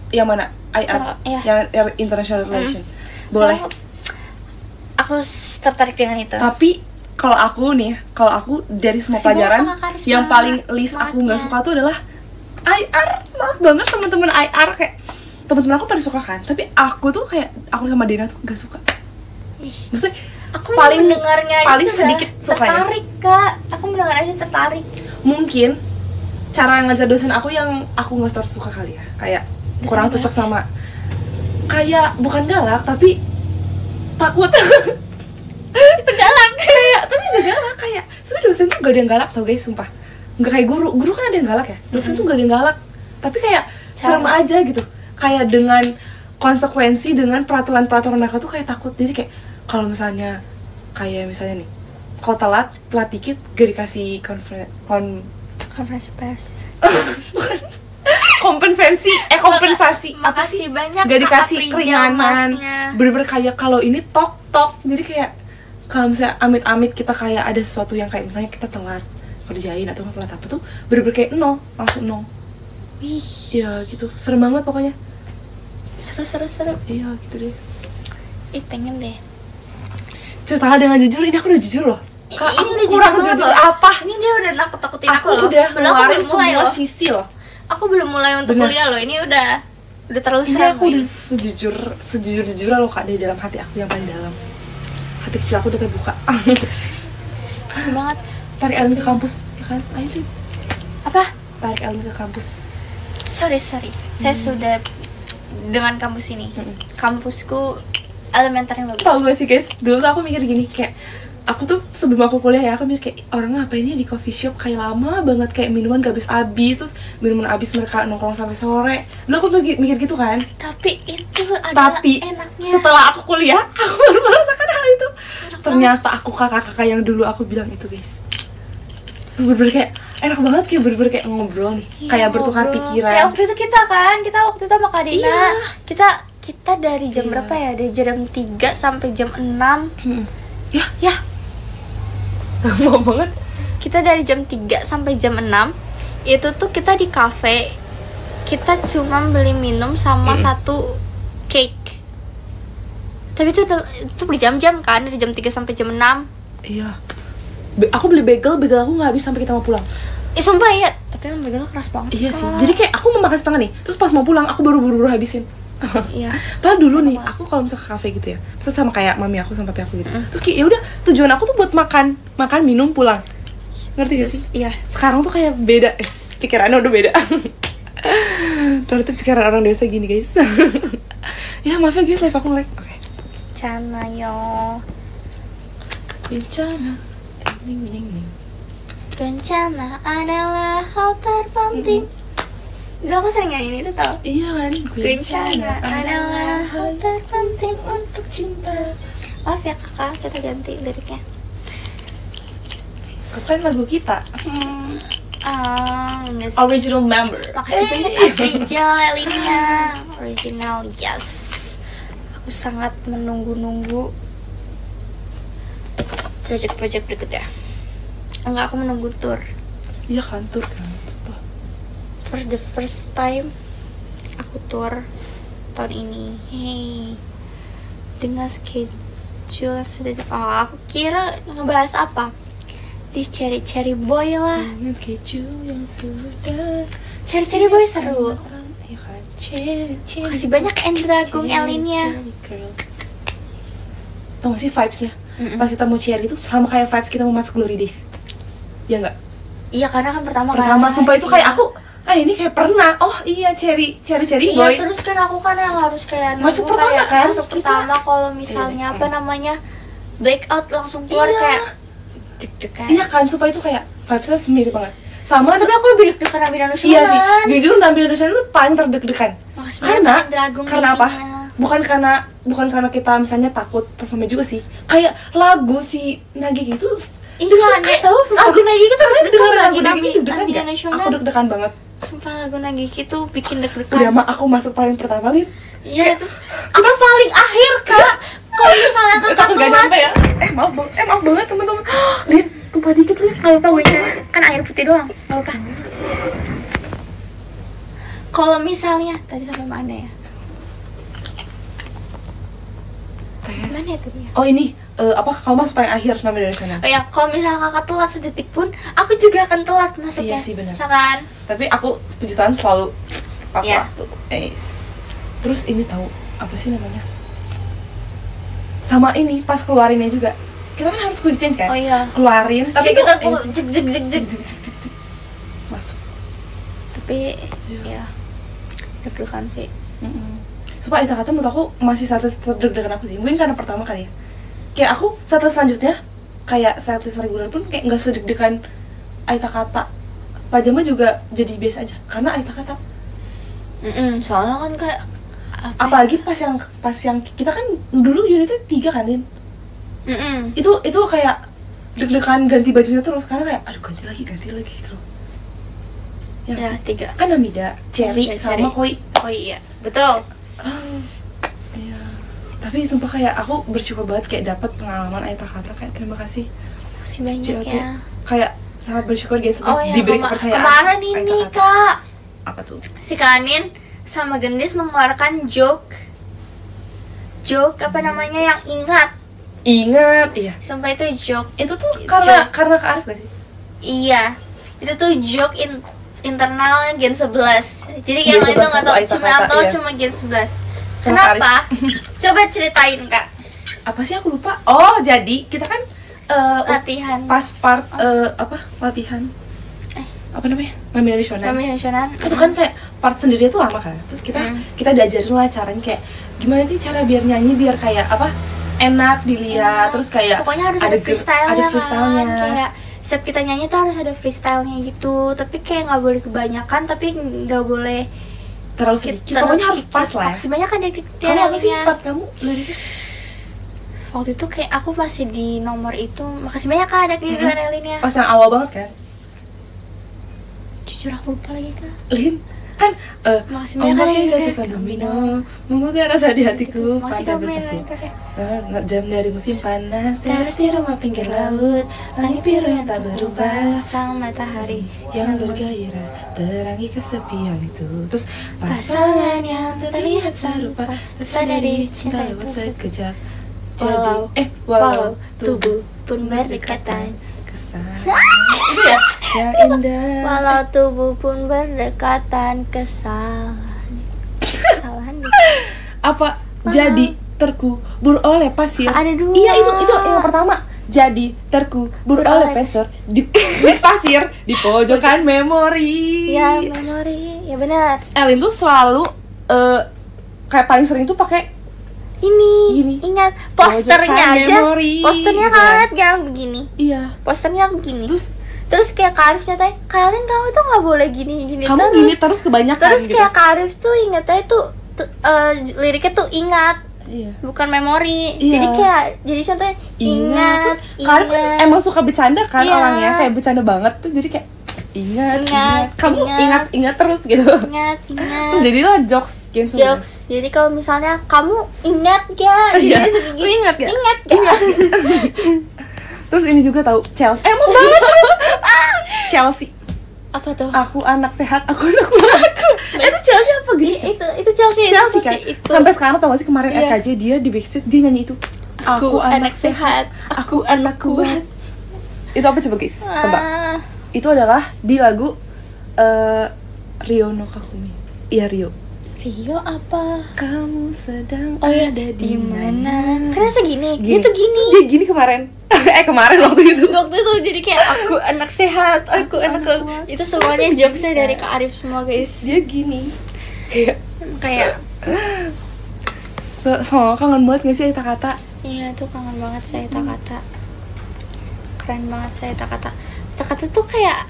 Yang mana? IR. Iya. Yang international relation. Boleh. Aku tertarik dengan itu. Tapi kalau aku dari semua Masih banyak pelajaran karisma, yang paling list aku nggak semangatnya. suka tuh adalah IR. Maaf banget teman-teman IR, kayak teman-teman aku pada suka kan, tapi aku tuh kayak aku sama Dina tuh nggak suka. Ih. Maksudnya Aku paling mendengarnya aja paling sudah sedikit sukanya. tertarik, Kak. Aku mendengarnya aja tertarik. Mungkin cara ngajar dosen aku yang aku nggak terlalu suka kali ya, kayak Dosen kurang apa cocok ya? sama, kayak bukan galak tapi takut. Itu galak. Kayak tapi nggak galak, kayak sebenarnya dosen tuh gak ada yang galak tau guys, sumpah. Nggak kayak guru kan ada yang galak ya, dosen tuh gak ada yang galak, tapi kayak serem aja gitu, kayak dengan konsekuensi, dengan peraturan mereka tuh kayak takut. Jadi kayak kalau misalnya nih, kalau telat dikit gak dikasih Konferensi pers. kompensasi apa sih, Makasih banyak gak dikasih Kak April keringanan, Masnya. bener-bener kayak kalau ini tok. Jadi kayak kalau misalnya amit-amit kita kayak ada sesuatu yang kayak misalnya kita telat kerjain atau telat apa tuh, bener-bener kayak langsung nol. Wih, Iya gitu, serem banget pokoknya. seru. Iya gitu deh. Pengen deh. Ceritalah dengan jujur, ini aku udah jujur loh. Kak, Ini aku udah kurang banget jujur loh. apa? Ini dia udah nakut-nakutin Aku loh. udah Padahal aku ngeluarin belum mulai semua loh. sisi loh. Aku belum mulai untuk Bener. kuliah loh. Ini udah terlalu Ini seram. aku udah sejujur-jujurnya loh Kak, dari dalam hati aku yang paling dalam. Hati kecil aku udah terbuka. Semangat. Tarik Ellen ke kampus, ya kan? Ayo Lin, Apa? tarik Ellen ke kampus. Sorry. Saya sudah dengan kampus ini. Kampusku elementernya bagus. Tahu gak sih guys, dulu tuh aku mikir gini, kayak aku tuh sebelum aku kuliah ya, aku mikir kayak orang ngapain ya di coffee shop, kayak lama banget, kayak minuman gak habis-habis, terus minuman habis mereka nongkrong sampai sore. Dulu aku mikir gitu kan. Tapi itu adalah Tapi enaknya. setelah aku kuliah, aku baru merasakan hal itu. Enak Ternyata aku kakak-kakak yang dulu aku bilang itu guys, bener-bener kayak enak banget, kayak bener-bener kayak ngobrol nih, Iya, kayak bertukar ngobrol. pikiran. Kayak waktu itu kita waktu itu sama Kak Dina. Iya. Kita dari jam Iya. berapa ya? Dari jam 3 sampai jam 6. Ya, Lama banget. kita dari jam 3 sampai jam 6. Itu tuh kita di cafe. Kita cuma beli minum sama satu cake. Tapi itu berjam-jam kan, dari jam 3 sampai jam 6. Iya. Aku beli bagel aku nggak habis sampai kita mau pulang. Sumpah ya, tapi emang begalnya keras banget Iya Kak. sih. Jadi kayak aku mau makan setengah nih, terus pas mau pulang aku baru habisin. Iya. Padahal dulu nih aku kalau misalnya ke kafe gitu ya, misalnya sama kayak mami aku sama papi aku gitu, terus kayak ya udah tujuan aku tuh buat makan minum pulang, ngerti gak sih? Iya. Sekarang tuh kayak beda, pikirannya udah beda. Ternyata pikiran orang dewasa gini guys. Ya maaf ya guys, live aku nge-lag. Oke. Bencana yo. Bencana. Ning. Bencana adalah hal terpenting. Dulu aku sering nyanyi itu tau. Iya kan. Bencana adalah hal terpenting untuk cinta. Maaf ya kakak, kita ganti liriknya. Kan lagu kita. Enggak. Original member. Makasih banyak April Elina. Original, yes. Aku sangat menunggu-nunggu project-project berikutnya. Enggak, aku menunggu tour. Iya kan, tour kan. For the first time aku tour tahun ini. Hey, dengan schedule yang sudah aku kira ngebahas apa? Di Cherry Boy lah. Dengan schedule yang sudah. Cherry Boy seru. Iya kan. Kasih banyak Endra Gung Elinnya. Tau gak sih vibes-nya? Pas kita mau Cherry itu sama kayak vibes kita mau masuk Glory Days. Ya enggak? Iya, karena kan pertama sumpah itu kayak aku ini kayak pernah. Oh iya, Cherry Boy. Iya, terus kan aku kan yang harus kayak masuk pertama kan? Masuk pertama kalau misalnya apa namanya blackout langsung keluar kayak deg-degan. Iya kan, sumpah itu kayak vibes-nya mirip banget. Sama tapi aku lebih deg-degan Nabila Nasution. Iya sih, jujur Nabila Nasution itu paling terdeg-degan. Karena apa? Bukan karena kita misalnya takut performnya juga sih. Kayak lagu si Nagi itu iya, tahu lagu Nagi itu dengerin lagu Nagi itu Nabila Nasution. Aku deg-degan banget. Sumpah lagu Nagi itu bikin deg-degan. Udah mah aku masuk paling pertama, Lin. Iya, terus aku paling akhir, Kak. Kalau misalnya kakak nggak nyampe ya. Maaf banget teman-teman. Lin, tumpah dikit, Lin. Gak apa-apa, gue cari. Kan air putih doang. Gak apa-apa. Kalau misalnya tadi sampai mana ya? Mana ya tadi ya? Oh ini kalau masuk paling akhir namanya dari sana. Oh ya, kalau misalnya kakak telat sedetik pun, aku juga akan telat masuknya. Iya sih benar. Ya kan? Tapi aku sepujutan selalu Iya. Terus ini tahu apa sih namanya? Sama ini pas keluarinnya juga. Kita kan harus quick change kan? Oh iya. Keluarin, tapi kita zig. Masuk. Tapi ya deg-degan sih. Supaya kata menurut aku masih satu terdeg-degan aku sih. Mungkin karena pertama kali ya. Kayak aku saat selanjutnya kayak saat reguler pun kayak nggak sedeg-degan Aita Kata. Pajama juga jadi biasa aja karena Aita Kata. Soalnya kan kayak apalagi pas yang kita kan dulu unitnya 3 kan, Lin. Itu kayak deg-degan ganti bajunya terus karena kayak aduh ganti lagi gitu loh. Ya 3. Kan Namida, Cherry sama Koi. Oh iya, betul. Iya. Tapi sumpah kayak aku bersyukur banget kayak dapat pengalaman Aita Kata, kayak terima kasih. Makasih banyak ya. Kayak sangat bersyukur guys ya, diberi kepercayaan. Kemarin ini Kak. Apa tuh? Si Kanin sama Gendis mengeluarkan joke apa namanya yang ingat, iya. Sumpah itu joke. Itu tuh karena Kak Arif gak sih? Iya. Itu tuh joke internal Gen 11. Jadi yang lain tuh nggak tahu, cuma Gen 11. Kenapa? Coba ceritain Kak. Apa sih aku lupa? Oh jadi kita kan latihan. Pas part latihan. Apa namanya? Nomination. Itu kan kayak part sendiri tuh lama kan. Terus kita diajarin lah caranya kayak gimana sih cara biar nyanyi biar kayak apa? Enak dilihat. Terus kayak pokoknya harus ada freestyle-nya. Kan? Kayak setiap kita nyanyi tuh harus ada freestyle-nya gitu. Tapi kayak nggak boleh kebanyakan, tapi nggak boleh terlalu sedikit. Pokoknya harus pas lah. Sebenarnya kan dari kamu apa sih part kamu liriknya? Waktu itu kayak aku masih di nomor itu. Makasih banyak Kak ada di Relinnya. Pas yang awal banget kan? Jujur aku lupa lagi Kak. Lin kan ombak yang jatuhkan domino menggugah rasa di hatiku pantai berpasir jam dari musim panas teras di rumah pinggir laut langit biru yang tak berubah sang matahari yang bergairah terangi kesepian itu terus pasangan yang terlihat serupa tersadari cinta lewat sekejap jadi walau tubuh pun berdekatan itu ya yang indah walau tubuh pun berdekatan kesalahan Apa jadi terkubur oleh pasir? Ada 2. Iya, itu yang pertama. Jadi terkubur oleh pasir di pasir di pojokan memori. Ya, memori. Ya benar. Elin tuh selalu kayak paling sering tuh pakai ini. Ingat posternya aja. Memori. Posternya kan yang begini. Iya. Posternya begini. Terus kayak Kak Arif nyatain, kalian kamu tuh nggak boleh gini kamu terus. Gini terus kebanyakan. Terus gitu. kayak Kak Arif tuh ingatnya tuh liriknya tuh ingat. Iya. Bukan memori. Iya. Jadi contohnya ingat. Karena kan emang suka bercanda kan iya. Orangnya kayak bercanda banget tuh, jadi kayak ingat. Kamu ingat terus gitu. Ingat. Terus jadilah jokes gitu. Jokes. Jadi kalau misalnya kamu ingat gak? Iya. Gitu. Ingat gak? Ingat gak? Terus ini juga tahu Chelsea. Emang banget. Chelsea. Apa tuh? Aku anak sehat, aku anak kuat. Itu Chelsea apa gitu? Itu Chelsea kan. Itu. Sampai sekarang tau gak sih kemarin Iya. RKJ dia di backstage dia nyanyi itu. Aku anak sehat, aku anak kuat. Itu apa coba guys? Tebak. Itu adalah di lagu Rio no Kakumi. Iya Rio. Rio apa? Kamu sedang ada di mana? Karena segini. Gini. Dia tuh gini. Terus dia gini kemarin. Kemarin waktu itu. Waktu itu jadi kayak aku anak sehat, aku anak kuat. Itu semuanya jokesnya dari Kak Arif semua guys. Dia gini. Kayak soalnya kangen banget gak sih kata-kata? iya tuh kangen banget saya kata. Keren banget saya kata. Kata tuh kayak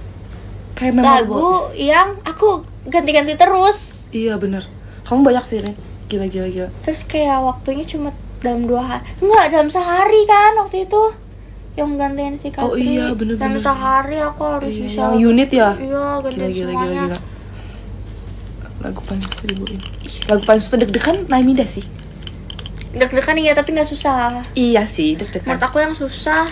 lagu yang aku ganti-ganti terus. Iya bener. Kamu banyak sih Ren. Gila. Terus kayak waktunya cuma dalam 2 hari. Enggak, dalam sehari kan waktu itu. Yang gantiin si Katri. Oh iya bener. Dalam sehari aku harus bisa. Yang unit ya? Iya, gantiin semuanya. Gila. Lagu paling susah dibuin. Lagu paling susah deg-degan Naimida sih. Deg-degan iya tapi nggak susah. Iya sih deg-degan. Menurut aku yang susah.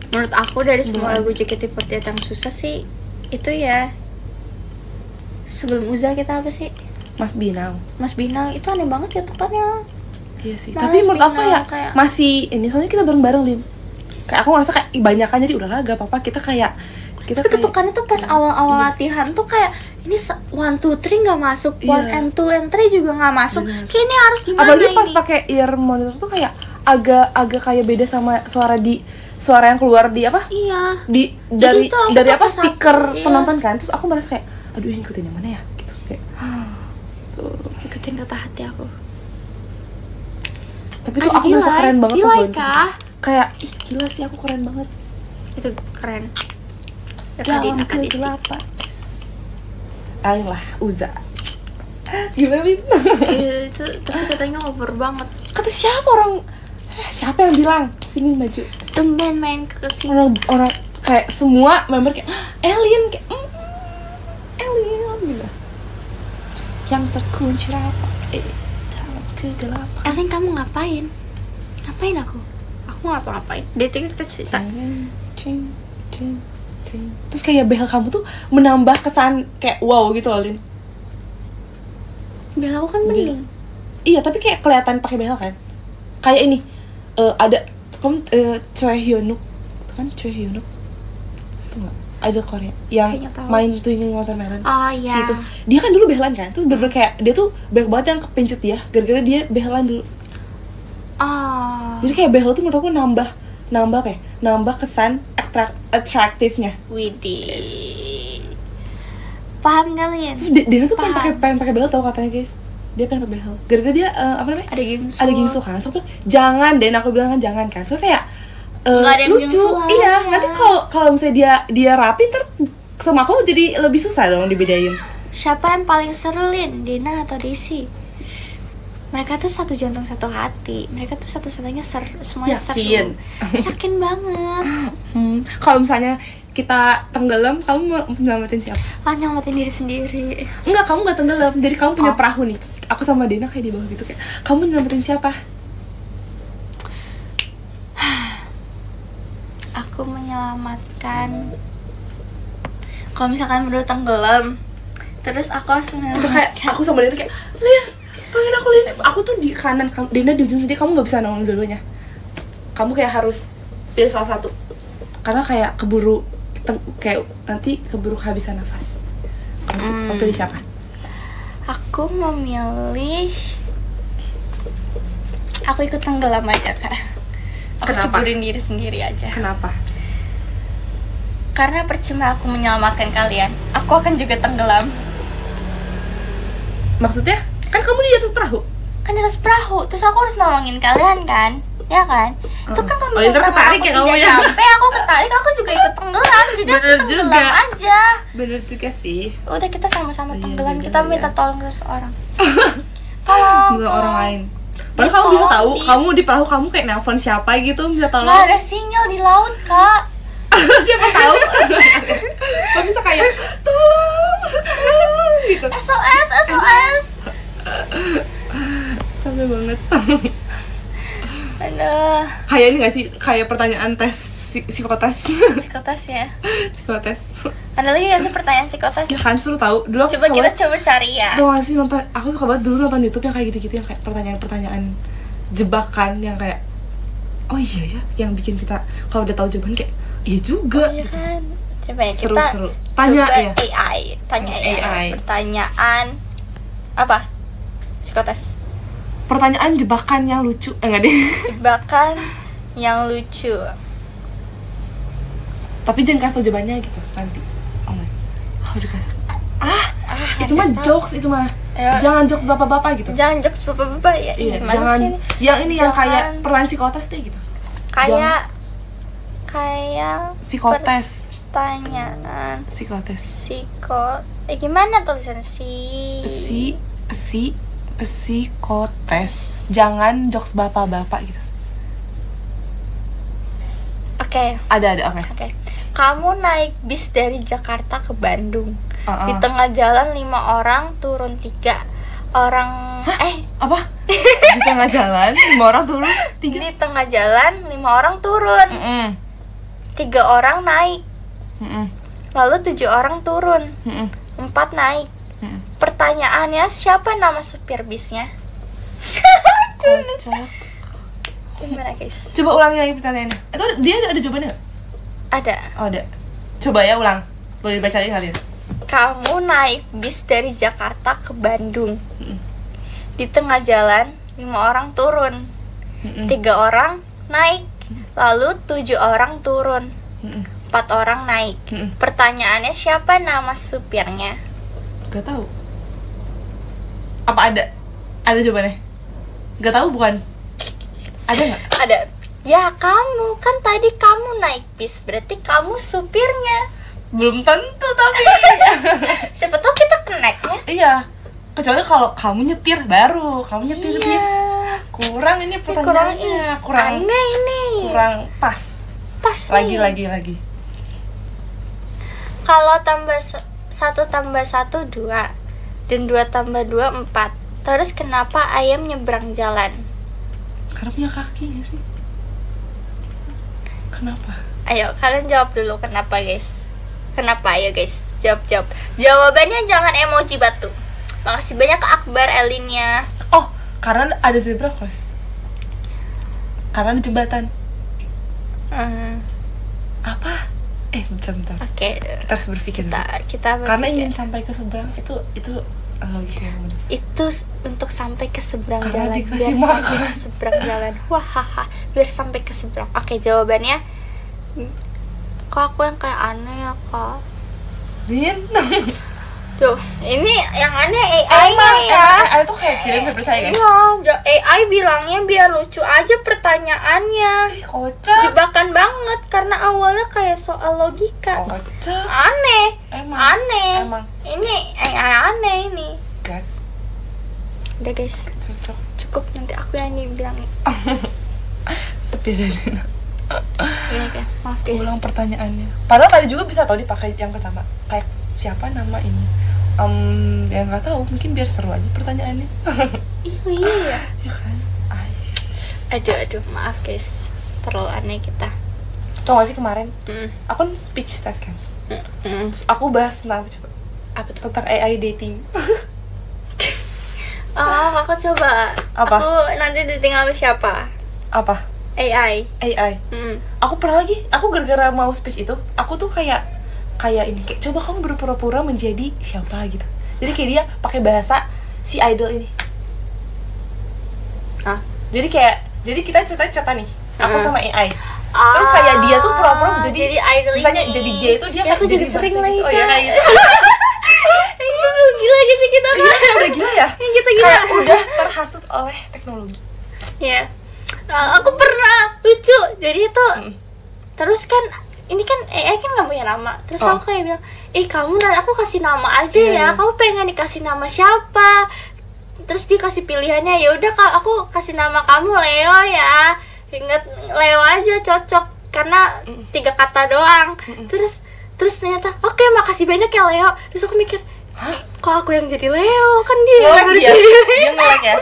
Menurut aku dari semua lagu JKT48 yang susah sih itu ya. Sebelum Uza kita apa sih? Mas Binang itu aneh banget ya tekannya. Iya sih. Tapi menurut aku ya kayak masih ini soalnya kita bareng-bareng Lin. Kayak aku ngerasa kayak banyakan jadi udahlah gak apa-apa kita kayak tapi ketukannya tuh pas awal-awal latihan tuh kayak ini 1, 2, 3 nggak masuk, 1 and 2 and 3 juga nggak masuk. Kayak ini harus gimana? Apalagi pas pakai ear monitor tuh kayak agak kayak beda sama suara yang keluar di apa? Iya. Dari apa speaker penonton kan. Terus aku merasa kayak aduh ini ikutin yang mana ya? Gitu kayak tuh ikutin kata hati aku. Tapi tuh aku merasa keren banget pas gitu. Kayak ih gila sih aku keren banget. Itu keren. Jangan kegelapan. Ayo lah Uza. Gimana Lin? Itu tapi katanya over banget. Kata siapa yang bilang sini maju? Tumben main ke sini. Orang kayak semua member kayak Elin kayak Elin gitu. Yang terkunci rapat dalam kegelapan. Elin kamu ngapain? Ngapain aku ngapa-ngapain? Detik kita cerita. Terus kayak behel kamu tuh menambah kesan kayak wow gitu loh Lin. Behel aku kan bening. Iya tapi kayak kelihatan pakai behel kan. Kayak ini ada kamu Choi Hyunuk kan Choi Hyunuk tuh nggak ada Korea yang main Twinkling Watermelon. Oh iya. Si itu dia kan dulu behelan kan terus bener kayak dia tuh banyak banget yang kepincut dia gara-gara dia behelan dulu. Jadi kayak behel tuh menurut aku nambah kesan atraktifnya. Widih. Paham kalian? Terus dia tuh pengen pakai behel tau katanya guys. Dia pengen pakai behel. Gara-gara dia apa namanya? Ada gingsu kan. Soalnya jangan deh aku bilang kan jangan kan. Soalnya kayak lucu. Iya, nanti kalau misalnya dia rapi ntar sama aku jadi lebih susah dong dibedain. Siapa yang paling seru Lin? Dina atau Desi? Mereka tuh satu jantung satu hati. Mereka tuh satu-satunya semuanya seru. Yakin banget. Kalau misalnya kita tenggelam, kamu mau nyelamatin siapa? Nyelamatin diri sendiri. Enggak, kamu gak tenggelam. Jadi kamu punya perahu nih. Terus aku sama Dina kayak di bawah gitu kayak. Kamu nyelamatin siapa? Aku menyelamatkan. Kalau misalkan berdua tenggelam, terus aku harus menyelamatkan. Kayak aku sama Dina kayak, Lin, tolongin aku Lin. Terus aku tuh di kanan, Dina di ujung sini. Kamu gak bisa nolong dua-duanya. Kamu kayak harus pilih salah satu. Karena kayak kayak nanti keburu kehabisan nafas. Kamu pilih siapa? Aku Aku memilih aku ikut tenggelam aja Kak. Aku ceburin diri sendiri aja. Kenapa? Karena percuma aku menyelamatkan kalian, aku akan juga tenggelam. Maksudnya? Kan kamu di atas perahu. Kan di atas perahu, terus aku harus nolongin kalian kan? Ya kan? Itu kan kalau misalnya ketarik ya kamu ya? Sampai aku ketarik, aku juga ikut tenggelam. Jadi aku tenggelam aja. Bener juga sih. Udah kita sama-sama tenggelam, bener, kita minta tolong ke seseorang. Tolong orang lain. Padahal kamu bisa tahu, kamu di perahu kamu kayak nelpon siapa gitu, bisa tolong. Nggak ada sinyal di laut Kak. Siapa tahu? Kamu bisa kayak tolong gitu. SOS. Capek banget. Aduh. Kayak ini nggak sih? Kayak pertanyaan tes psikotes. Psikotes ya. Psikotes. Ada lagi nggak sih pertanyaan psikotes? Ya kan suruh tahu. Dulu aku coba cari ya. Tuh nggak sih nonton? Aku suka banget dulu nonton YouTube yang kayak gitu-gitu, yang kayak pertanyaan-pertanyaan jebakan yang kayak oh iya ya, yang bikin kita kalau udah tahu jawaban kayak iya juga. Iya kan. Coba ya seru-seru. Tanya ya. Tanya AI. Pertanyaan apa? Psikotes. Pertanyaan jebakan yang lucu. Enggak deh. Jebakan yang lucu. Tapi jangan kasih tau jawabannya gitu nanti. Oh my. Dikasih. Itu mah jokes itu mah. Jangan jokes bapak-bapak gitu. Jangan jokes bapak-bapak ya. Iya, jangan sih? Yang ini yang kayak pertanyaan psikotes deh gitu. Kayak psikotes. Pertanyaan psikotes. Gimana tulisannya psikotes. Jangan jokes bapak-bapak gitu. Oke. Ada oke. Kamu naik bis dari Jakarta ke Bandung. Di tengah jalan 5 orang, turun 3 orang. Apa? Di tengah jalan 5 orang turun 3. Di tengah jalan 5 orang turun. 3 orang naik. Lalu 7 orang turun. 4 naik. Pertanyaannya, siapa nama supir bisnya? Kocak. Gimana guys? Coba ulangi lagi pertanyaannya. Itu dia ada jawabannya nggak? Ada. Oh ada. Coba ya ulang. Boleh dibaca lagi kalian. Kamu naik bis dari Jakarta ke Bandung. Di tengah jalan 5 orang turun. 3 orang naik. Lalu 7 orang turun. 4 orang naik. Pertanyaannya, siapa nama supirnya? Gak tahu. Apa ada? Ada jawabannya? Gak tahu bukan? Ada nggak? Ada. Ya kamu, kan tadi kamu naik bis, berarti kamu supirnya. Belum tentu tapi. Siapa tahu kita connect-nya. Iya. Kecuali kalau kamu nyetir baru, kamu nyetir bis. Kurang ini pertanyaannya. Kurang aneh ini. Kurang pas. Lagi. Kalau 1 tambah 1 2 dan 2 tambah 2 4. Terus kenapa ayam nyebrang jalan? Karena punya kaki gak sih? Kenapa? Ayo kalian jawab dulu kenapa guys. Kenapa ayo guys? Jawab. Jawabannya jangan emoji batu. Makasih banyak Kak Akbar Elinnya. Oh, karena ada zebra cross. Karena ada jembatan. Apa? Bentar. Oke. Kita harus berpikir. Kita karena ingin sampai ke seberang itu itu untuk sampai ke seberang karena jalan. Dikasih biar makan. sampai ke seberang jalan. Biar sampai ke seberang. Oke, jawabannya. Kok aku yang kayak aneh ya Kak? Din. Tuh, ini yang aneh AI-nya ya. AI tuh kayak tidak bisa percaya guys. Iya, AI bilangnya biar lucu aja pertanyaannya. Kocak. Jebakan banget karena awalnya kayak soal logika. Kocak. Aneh. Emang. Ini AI aneh ini. God. Udah guys. Cocok. Cukup, nanti aku yang dibilangin. Sepi Dina. Oke, maaf guys. Ulang pertanyaannya. Padahal tadi juga bisa tau dipakai yang pertama. Kayak siapa nama ini? Ya nggak tahu. Mungkin biar seru aja pertanyaannya. Iya. Ya kan. Aduh, maaf guys. Terlalu aneh kita. Tau gak sih kemarin? Aku kan speech test kan. Terus aku bahas tentang apa tuh? Tentang AI dating. Aku coba. Apa? Aku nanti ditinggal sama siapa? Apa? AI. Aku pernah lagi, aku gara-gara mau speech itu, aku tuh kayak ini, kayak coba kamu berpura-pura menjadi siapa gitu. Jadi kayak dia pakai bahasa si idol ini. Hah? Jadi kita cerita nih, aku sama AI. Terus kayak dia tuh pura-pura jadi idol misalnya ini. jadi J itu dia Ya, kayak aku juga jadi sering bahasa lagi, gitu. Oh ya Kak. kayak gitu. Itu tuh gila gitu kita kan. Iya, udah gila ya. Yang kita gila. Kayak udah terhasut oleh teknologi. Ya. Aku pernah lucu. Jadi itu terus kan ini kan AI kan nggak punya nama. Terus aku kayak bilang, kamu nanti aku kasih nama aja ya. Kamu pengen dikasih nama siapa? Terus dia kasih pilihannya, ya udah Kak, aku kasih nama kamu Leo ya. Ingat Leo aja cocok karena 3 kata doang. Terus ternyata oke, makasih banyak ya Leo. Terus aku mikir, kok aku yang jadi Leo? Kan dia yang harus jadi Leo. Dia ngelek ya.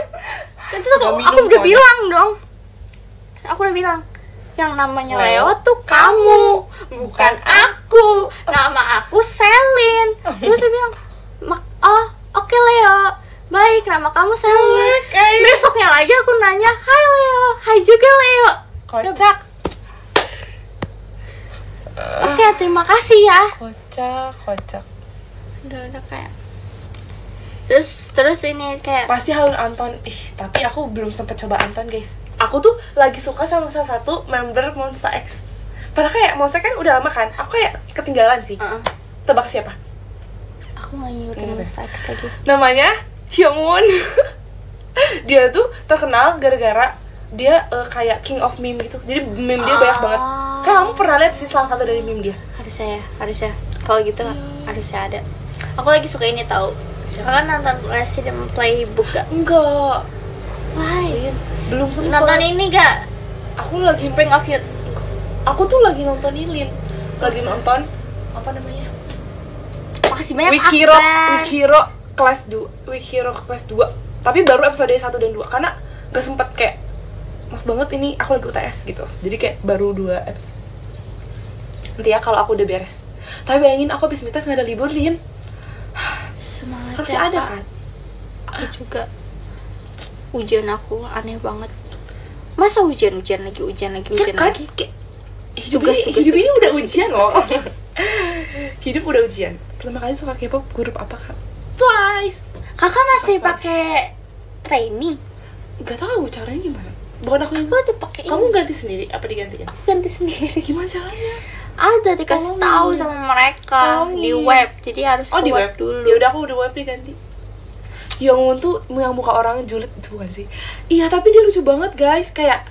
Terus aku udah bilang dong. Aku udah bilang, yang namanya Leo tuh kamu, bukan aku. Nama aku Selin. Terus saya bilang, oke Leo. Baik, nama kamu Selin. Besoknya lagi aku nanya, hai Leo, hai juga Leo. Kocak. Oke, terima kasih ya. Kocak. Udah kayak. Terus ini kayak Pasti Halun Anton. Tapi aku belum sempat coba Anton, guys. Aku tuh lagi suka sama salah satu member Monsta X. Padahal kayak Monsta kan udah lama kan. Aku kayak ketinggalan sih. Tebak siapa? Aku nggak ngikutin Monsta X lagi. Namanya Hyungwon. Dia tuh terkenal gara-gara dia kayak king of meme gitu. Jadi meme dia banyak banget. Kamu pernah lihat sih salah satu dari meme dia? Harusnya. Kalau gitu harusnya ada. Aku lagi suka ini tahu. Kan nonton Resident Playbook gak? Enggak. Why? Belum sempet. Nonton ini gak? Aku lagi Spring of Youth. Aku tuh lagi nonton Ilin. Lagi nonton apa namanya? Makasih banyak Week Hero kelas 2. Week Hero kelas 2. Tapi baru episode 1 dan 2 karena gak sempet kayak maaf banget ini aku lagi UTS gitu. Jadi kayak baru 2 episode. Nanti ya kalau aku udah beres. Tapi bayangin aku habis mitas gak ada libur, Lin. Semangat. Harusnya ada kan? Aku juga. Ujian aku aneh banget. Masa ujian lagi Ya kan? lagi? Hidup Tugas ini udah lagi. ujian loh. Hidup udah ujian. Pertama kali suka K-pop grup apa, Kak? Twice. Kakak masih pakai trainee? Gak tahu caranya gimana. Bukan aku yang Udah pakai. Kamu ganti sendiri apa digantiin? Aku ganti sendiri. Gimana caranya? Ada dikasih tahu sama mereka di web. Jadi harus di web dulu. Ya udah aku udah web diganti. Hyungwon tuh yang muka orangnya julid itu bukan sih? Iya, tapi dia lucu banget, guys. Kayak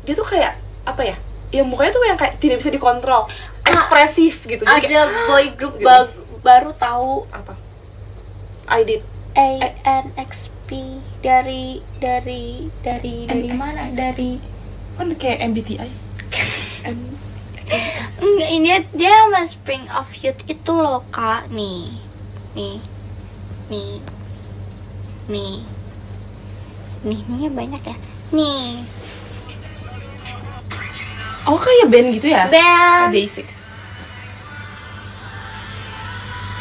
dia tuh kayak apa ya? Yang mukanya tuh yang kayak tidak bisa dikontrol. Ekspresif gitu. Jadi Ada boy group baru tahu apa? I did ANXP dari mana? Dari kan kayak MBTI. enggak, ini dia sama Spring of Youth itu loh Kak. Nih banyak ya. Nih. Oh, kayak band gitu ya? Band Day6.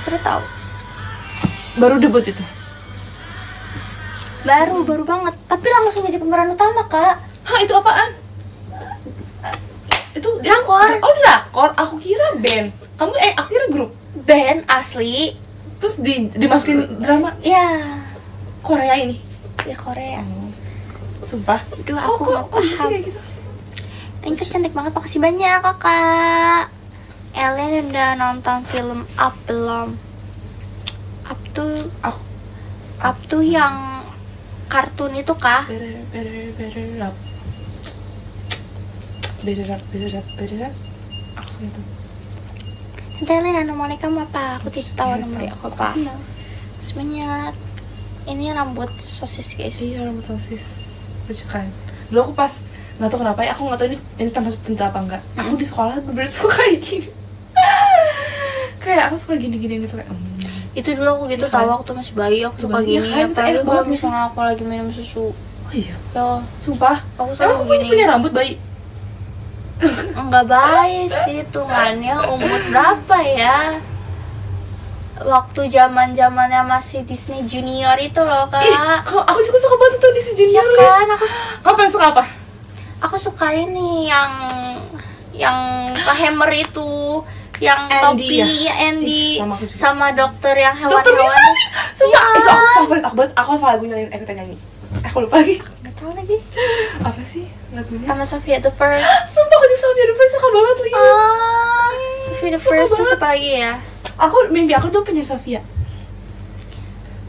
seru tau. Baru debut itu. Baru banget. Tapi langsung jadi pemeran utama Kak. Hah, itu apaan? Itu Drakor. Oh, drakor. Aku kira band. Aku kira grup. Band asli. Terus dimasukin drama Ya. Korea ini. Ya Korea. Sumpah. Duh, aku nggak kok bisa sih paham. kayak gitu? Ini cantik banget, makasih banyak Kakak. Ellen udah nonton film Up belum? Up tuh yang kartun itu kah? Better up. Aku suka itu. Nanti Ellen nomornya kamu apa? Aku tidak tahu nomornya aku apa. Makasih banyak. Ini rambut sosis guys. Iya, rambut sosis. Lucu kan? Dulu aku pas nggak tahu kenapa ya, aku nggak tahu ini termasuk cinta apa enggak. Aku di sekolah bener-bener suka kayak gini. Kayak aku suka gini-gini gitu kayak. Itu dulu aku gitu tahu waktu masih bayi aku suka Iya gini. kan? Apalagi Banget kalau sih. misalnya aku lagi minum susu. Oh iya. Ya, Sumpah. aku Emang selalu aku gini. punya rambut bayi. Enggak baik sih hitungannya. Umur berapa ya? Waktu zamannya masih Disney Junior itu loh Kak. Aku juga suka banget tuh di si Junior. Ya kan, Apa yang suka apa? aku suka ini yang Hammer itu, yang Andy, topi ya? Andy sama aku juga. sama dokter yang Dokter hewan-hewan. Mistami. Sumpah, Iya. itu aku favorit aku banget. Aku hafal lagunya, aku nyanyi. Aku lupa lagi. Nggak tahu lagi. Apa sih lagunya? Sama Sophia the First. Sumpah aku juga Sophia the First suka banget liat. Sophia the Suka First terus banget. apa lagi ya? Aku mimpi aku dulu penyanyi Sophia.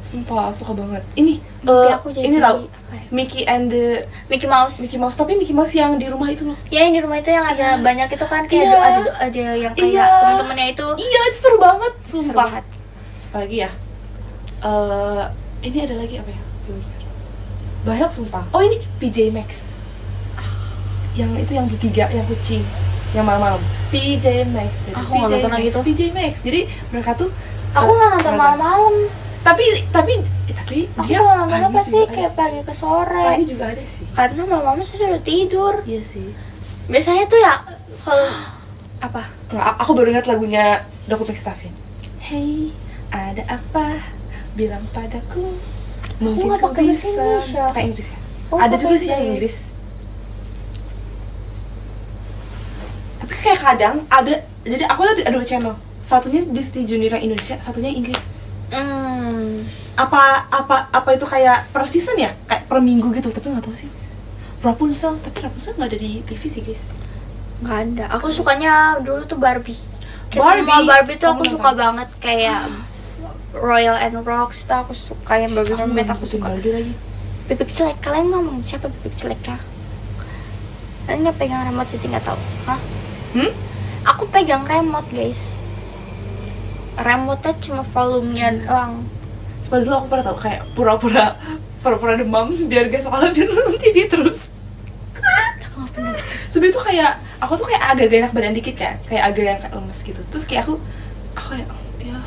Sumpah suka banget. Ini Mimpi aku jadi ini tau apa ya? Mickey and the Mickey Mouse. Mickey Mouse, tapi Mickey Mouse yang di rumah itu loh. Ya yang di rumah itu yang ada Yes. banyak itu kan kayak Iya. ada yang kayak Iya. teman-temannya itu. Iya, itu seru banget, Seru sumpah. banget. Apa lagi ya? Ini ada lagi apa ya? Banyak sumpah. Oh ini PJ Maxx. Yang itu yang bertiga, yang kucing, yang malam-malam. PJ Maxx. Aku nggak nonton lagi tuh. PJ Maxx. Jadi mereka tuh Aku nggak nonton mereka- malam-malam. Tapi Aku dia kalau nonton apa pagi sih juga kayak ada pagi ke sore. Pagi juga ada sih. Karena mama saya sudah tidur. Iya sih. Biasanya tuh ya kalau apa? Nggak, aku baru ingat lagunya Dr. McStuffin. Hey, ada apa? Bilang padaku. Mungkin nggak kau pakai bahasa bisa. Indonesia. Pakai Inggris ya? Oh, Ada pakai juga sih yang Inggris. Inggris. Tapi kayak kadang ada. Jadi aku ada dua channel. Satunya Disney Junior yang Indonesia, satunya Inggris. Apa itu kayak per season ya? Kayak per minggu gitu, tapi nggak tahu sih. Rapunzel, tapi Rapunzel nggak ada di TV sih guys. Nggak ada. Aku sukanya dulu tuh Barbie. Kayak Barbie? semua Barbie tuh aku Kamu suka nonton? banget kayak Royal and Rocks tuh aku suka yang Barbie Mermaid aku ngikutin suka. Barbie lagi. Bebek Selek, kalian ngomongin siapa Bebek Seleknya? Kalian nggak pegang remote jadi nggak tahu? Hah? Aku pegang remote guys. Remote-nya cuma volumenya doang. Sebab dulu aku pernah tau kayak pura-pura demam biar gak sekolah biar nonton TV terus. Aku nggak pernah. Sebab itu kayak aku tuh kayak agak gak enak badan dikit kayak agak yang kayak lemes gitu. Terus kayak aku kayak ya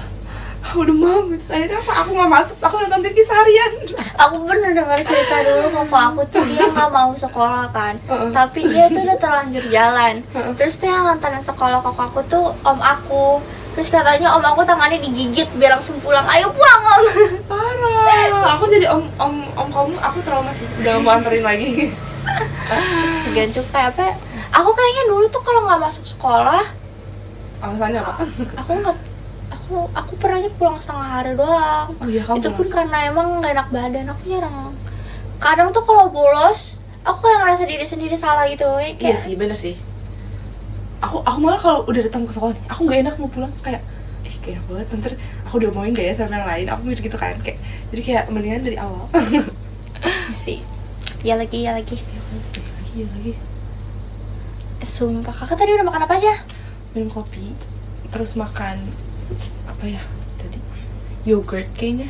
aku demam gitu. Akhirnya aku nggak masuk, aku nonton TV seharian. Aku pernah dengar cerita dulu koko aku tuh dia nggak mau sekolah kan, tapi dia tuh udah terlanjur jalan. Terus tuh yang nganterin sekolah koko aku tuh om aku. Terus katanya om aku tangannya digigit biar langsung pulang. Ayo pulang om. Parah. Aku jadi om kamu, aku trauma sih. Udah mau anterin lagi. Terus tergantung kayak apa? Ya? Aku kayaknya dulu tuh kalau nggak masuk sekolah, Alasannya apa? aku pernahnya pulang setengah hari doang. Oh iya, kamu Itu pulang. pun karena emang nggak enak badan. Aku jarang. Kadang tuh kalau bolos, aku kayak ngerasa diri sendiri salah gitu. Kayak, Iya sih, bener sih. Aku malah kalau udah datang ke sekolah nih, aku nggak enak mau pulang kayak kayak enak banget nanti aku diomongin gak ya sama yang lain. Aku mikir gitu kan kayak jadi kayak mendingan dari awal. sih. Iya lagi. Iya lagi. Sumpah, kakak tadi udah makan apa aja? Minum kopi, terus makan apa ya tadi? Yogurt kayaknya.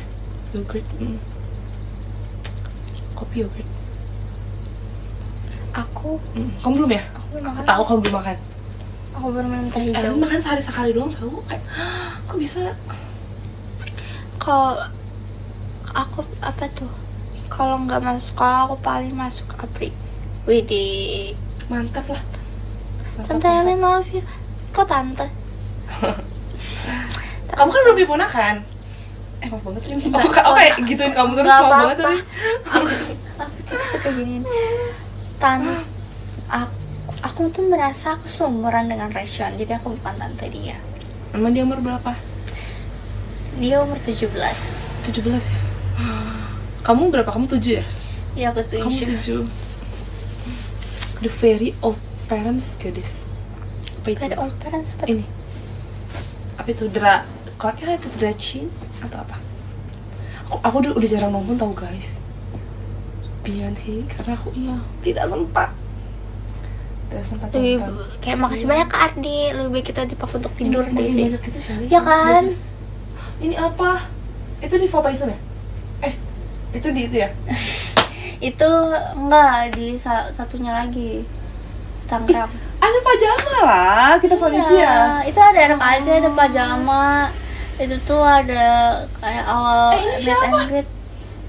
Kopi yogurt. Aku Kamu belum ya? belum Aku makan. tahu kamu belum makan. Aku baru minum teh hijau. Ellen makan sehari sekali doang tahu kayak kok bisa. Kalau aku apa tuh? Kalau nggak masuk sekolah, aku paling masuk APRI. Widih. Mantap lah. Tante Ellen love you. Kok tante? Kamu kan belum ponakan. Maaf banget Lin. Enggak, Aku kayak gituin kamu terus nggak maaf banget apa-apa. tapi. Aku juga suka giniin. Aku tuh merasa aku seumuran dengan Resyon, jadi aku bukan tante dia. Emang dia umur berapa? Dia umur 17. 17 ya? Kamu berapa? Kamu 7 ya? Iya aku Kamu 7. 7. The very old parents gadis. Apa itu? Ada old parents apa? Ini. Apa itu? Kira itu Drachin atau apa? Aku udah jarang nonton tau guys. Beyond He karena aku tidak sempat Lebih, nonton. kayak makasih banyak Kak Ardi, lebih baik kita dipakai untuk tidur Ini deh makin sih. banyak itu Shani. Ya kan? Bagus. Ini apa? Itu di foto Isem ya? Itu di itu ya? Itu enggak di satunya lagi. Tangerang. Ada pajama lah, kita sama Michi ya. Itu ada anak aja, ada pajama. Itu tuh ada kayak awal Ini meet siapa? and greet.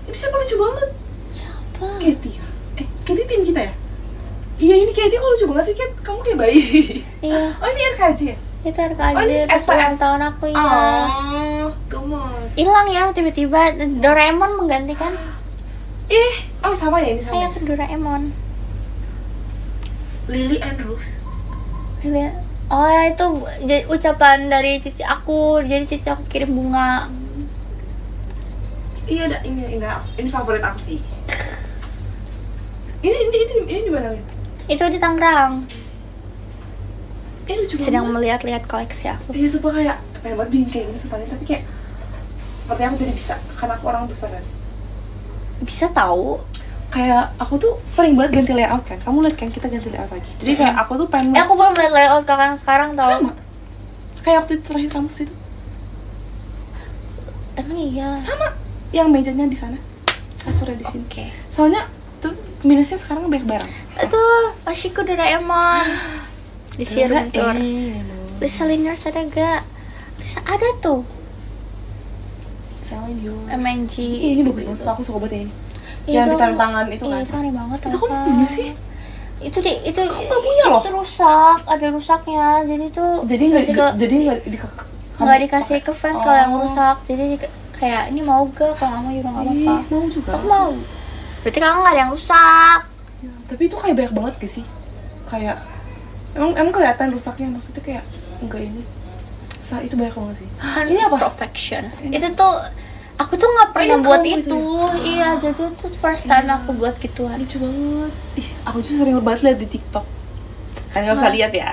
Ini siapa lucu banget? Siapa? Katie ya? Katie tim kita ya? Iya ini Katie kok lucu banget sih Kat? Kamu kayak bayi. Iya, Oh ini RKJ ya? itu RKJ Oh, ini pas SPS. ulang tahun aku ya. Oh, gemes. Hilang ya tiba-tiba Doraemon menggantikan. Sama ya ini sama. Kayak ke Doraemon. Lily and Rose. Lihat. Oh ya, itu ucapan dari cici aku. Jadi cici aku kirim bunga. Iya, ada ini favorit aku sih. Ini di mana, Lin? Itu di Tangerang. Lucu Sedang banget. melihat-lihat koleksi aku. Iya, sumpah kayak pengen banget bikin kayak gini sumpah, tapi kayak seperti aku tidak bisa karena aku orang besar kan. Bisa tahu. Kayak aku tuh sering banget ganti layout kan. Kamu lihat kan kita ganti layout lagi. Jadi kayak aku tuh pengen Aku belum lihat layout kakak yang sekarang tau. sama. Kayak waktu itu terakhir kampus itu. Emang iya. Sama. Yang mejanya di sana. Kasurnya di sini. Oke. Soalnya tuh minusnya sekarang banyak barang. Itu Ashiko Doraemon. Di room tour. Lisa Liners ada gak? Lisa ada tuh. Selling your MNG. ini bagus banget, aku suka banget ya ini. Iya, Yang ditaruh tangan itu kan. Iya, itu aneh banget. Itu kamu punya sih? Itu nggak punya loh. Itu rusak, ada rusaknya. Jadi tuh nggak dikasih ke fans kalau yang rusak. Jadi kayak ini mau gak? Kalau nggak mau juga nggak apa-apa. Mau juga. Aku mau. Berarti kakak nggak ada yang rusak. Ya, tapi itu kayak banyak banget gak sih? Kayak emang kelihatan rusaknya, maksudnya kayak enggak ini. Itu banyak banget sih. Kan Ini apa? Perfection. Itu tuh aku tuh nggak pernah buat kamu itu. Ya? Iya, jadi itu first time aku buat gituan. Lucu banget. Ih, aku juga sering banget lihat di TikTok. Kan nggak bisa lihat ya.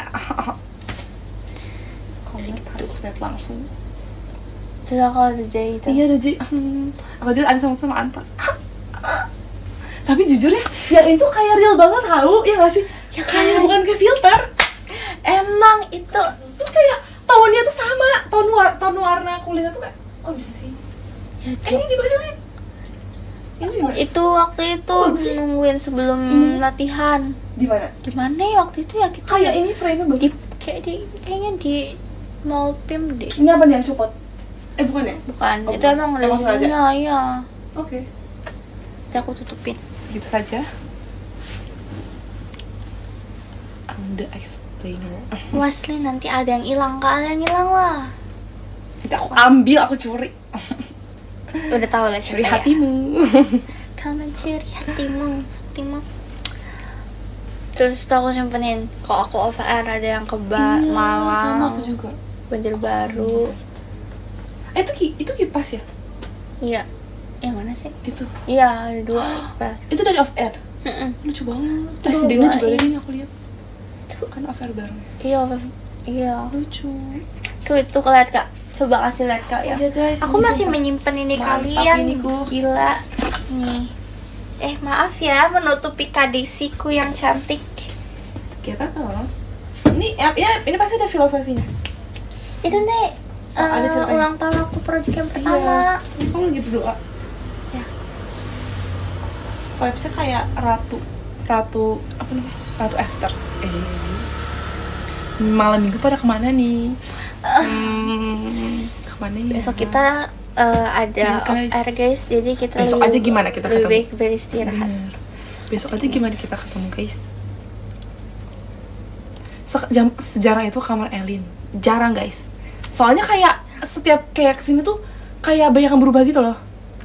Kamu harus lihat langsung. Terus aku ada Jay itu. Iya, ada Ji. Aku juga ada sama Anta. Tapi jujur ya, yang itu kayak real banget tahu, ya nggak sih? Ya Kayak kan? bukan kayak filter. Emang itu Terus kayak tonnya tuh sama, ton warna kulitnya tuh kayak kok bisa sih? Ini di mana, Lin? Ini di mana? itu waktu itu Oh, bagus sih. nungguin sebelum latihan. Di mana? Di mana ya waktu itu ya kita? Kayak ini frame-nya di bagus. kayaknya di Mall Pim deh. Ini apa nih yang copot? Bukan ya? Bukan, Oh, itu bukan. emang udah Emang sengaja? punya, iya. Oke. Nanti aku tutupin. Segitu saja. The explainer. Wasli nanti ada yang hilang, Kak, ada yang hilang lah. Nanti aku ambil, aku curi. Udah tahu lah Curi siapa ya. hatimu. Kamu mencuri hatimu. Terus tuh aku simpenin. Kok aku off air ada yang ke Iya, Malang, sama aku juga. Banjarbaru. Itu kipas ya? Iya. Yang mana sih? Itu. Iya, ada dua kipas. Itu dari off air. Mm-mm. Lucu banget. Itu Presidennya juga iya. ada nih aku lihat. Itu kan off air baru ya. Iya, iya. Lucu. Tuh itu lihat Kak. Coba kasih lihat Kak ya. Iya, guys, Aku ini masih sumpah menyimpan ini mantap kalian. ini, Bu. Gila. Nih. Maaf ya menutupi kadesiku yang cantik. Gak apa-apa. Ini pasti ada filosofinya. Itu nih ada ceritanya. ulang tahun aku project yang pertama. Iya. Ini kamu lagi berdoa. Ya. Vibesnya kayak ratu apa namanya? Ratu Esther. Malam minggu pada kemana nih? Kemana ya? Besok kita ada Iya, off guys. air guys. Jadi kita Besok aja gimana kita lebih ketemu? baik beristirahat. Bener. Besok aja gimana kita ketemu guys? Sejarah itu kamar Elin. Jarang guys. Soalnya kayak setiap kayak kesini tuh kayak banyak yang berubah gitu loh.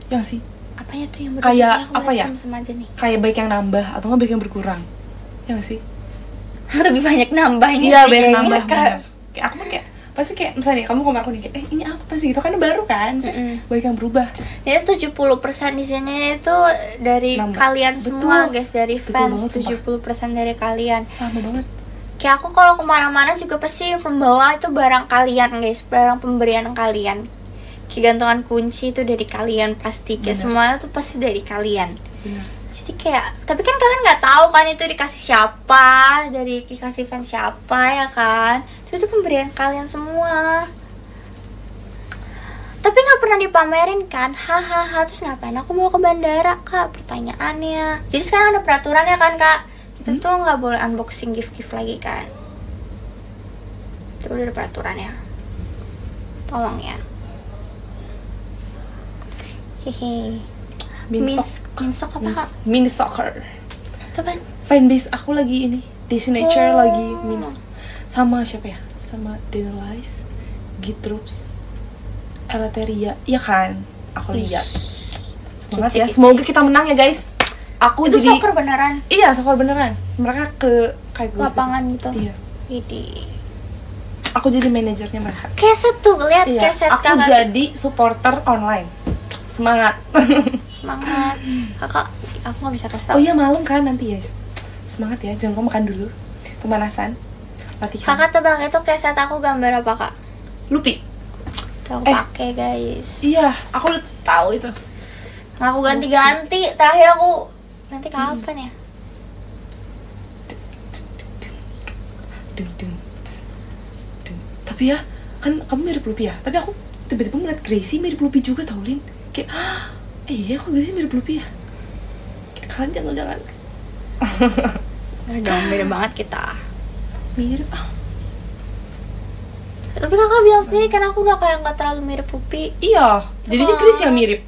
Ya nggak sih? Apanya tuh yang Kayak Aku apa lihat ya? sama-sama aja nih. Kayak baik yang nambah atau nggak baik yang berkurang. Ya nggak sih? Lebih banyak nambahnya Iya, sih banyak kayaknya, nambah Kak. bener. Kayak aku kan kayak pasti kayak misalnya nih, kamu kamar aku nih kayak ini apa sih gitu kan baru kan. Baik yang berubah. Ini 70% di sini itu dari Nambah. kalian Betul. semua guys, dari Betul fans. banget, sumpah. 70% dari kalian. Sama banget. Kayak aku kalau kemana-mana juga pasti pembawa itu barang kalian guys, barang pemberian kalian. Kayak gantungan kunci itu dari kalian pasti, kayak Bener. semuanya tuh pasti dari kalian. Bener. Jadi kayak, tapi kan kalian nggak tahu kan itu dikasih siapa, dikasih fans siapa ya kan? Itu pemberian kalian semua. Tapi nggak pernah dipamerin kan? Hahaha. Terus ngapain aku bawa ke bandara Kak? Pertanyaannya. Jadi sekarang ada peraturan ya kan Kak? Kita tuh nggak boleh unboxing gift-gift lagi kan? Itu udah ada peraturannya. Tolong ya. Hehe. Minsok apa Kak? Mini soccer. Itu kan? Fanbase aku lagi ini di Signature Oh. lagi sama siapa ya? Sama Denalize, Gitroops, Elateria, ya kan? Aku lihat. Semangat ya. Kece-kece. Semoga kita menang ya guys. Aku Itu jadi soccer beneran? Iya, soccer beneran. Mereka ke kayak gue Lapangan gitu? Iya. Jadi aku jadi manajernya mereka. Keset tuh, lihat Iya, keset aku kakak. jadi supporter online. Semangat. Semangat. Kakak, aku nggak bisa kasih tahu. Oh iya, malam kan nanti ya. Semangat ya, jangan lupa makan dulu. Pemanasan. Latihan. Kakak tebak itu keset aku gambar apa, Kak? Lupi. Tuh aku pakai, guys. Iya, aku udah tahu itu. Aku ganti-ganti. Terakhir aku nanti kapan ya? Tapi ya, kan kamu mirip Lupi ya. Tapi aku tiba-tiba melihat Gracie mirip Lupi juga tau, Lin. Kayak, iya kok Gracie mirip Lupi ya? Kayak kalian jangan-jangan. Nah, dong, beda banget kita. Mirip Tapi kakak bilang sendiri kan aku udah kayak nggak terlalu mirip Lupi. Iya, jadinya Gracie yang mirip.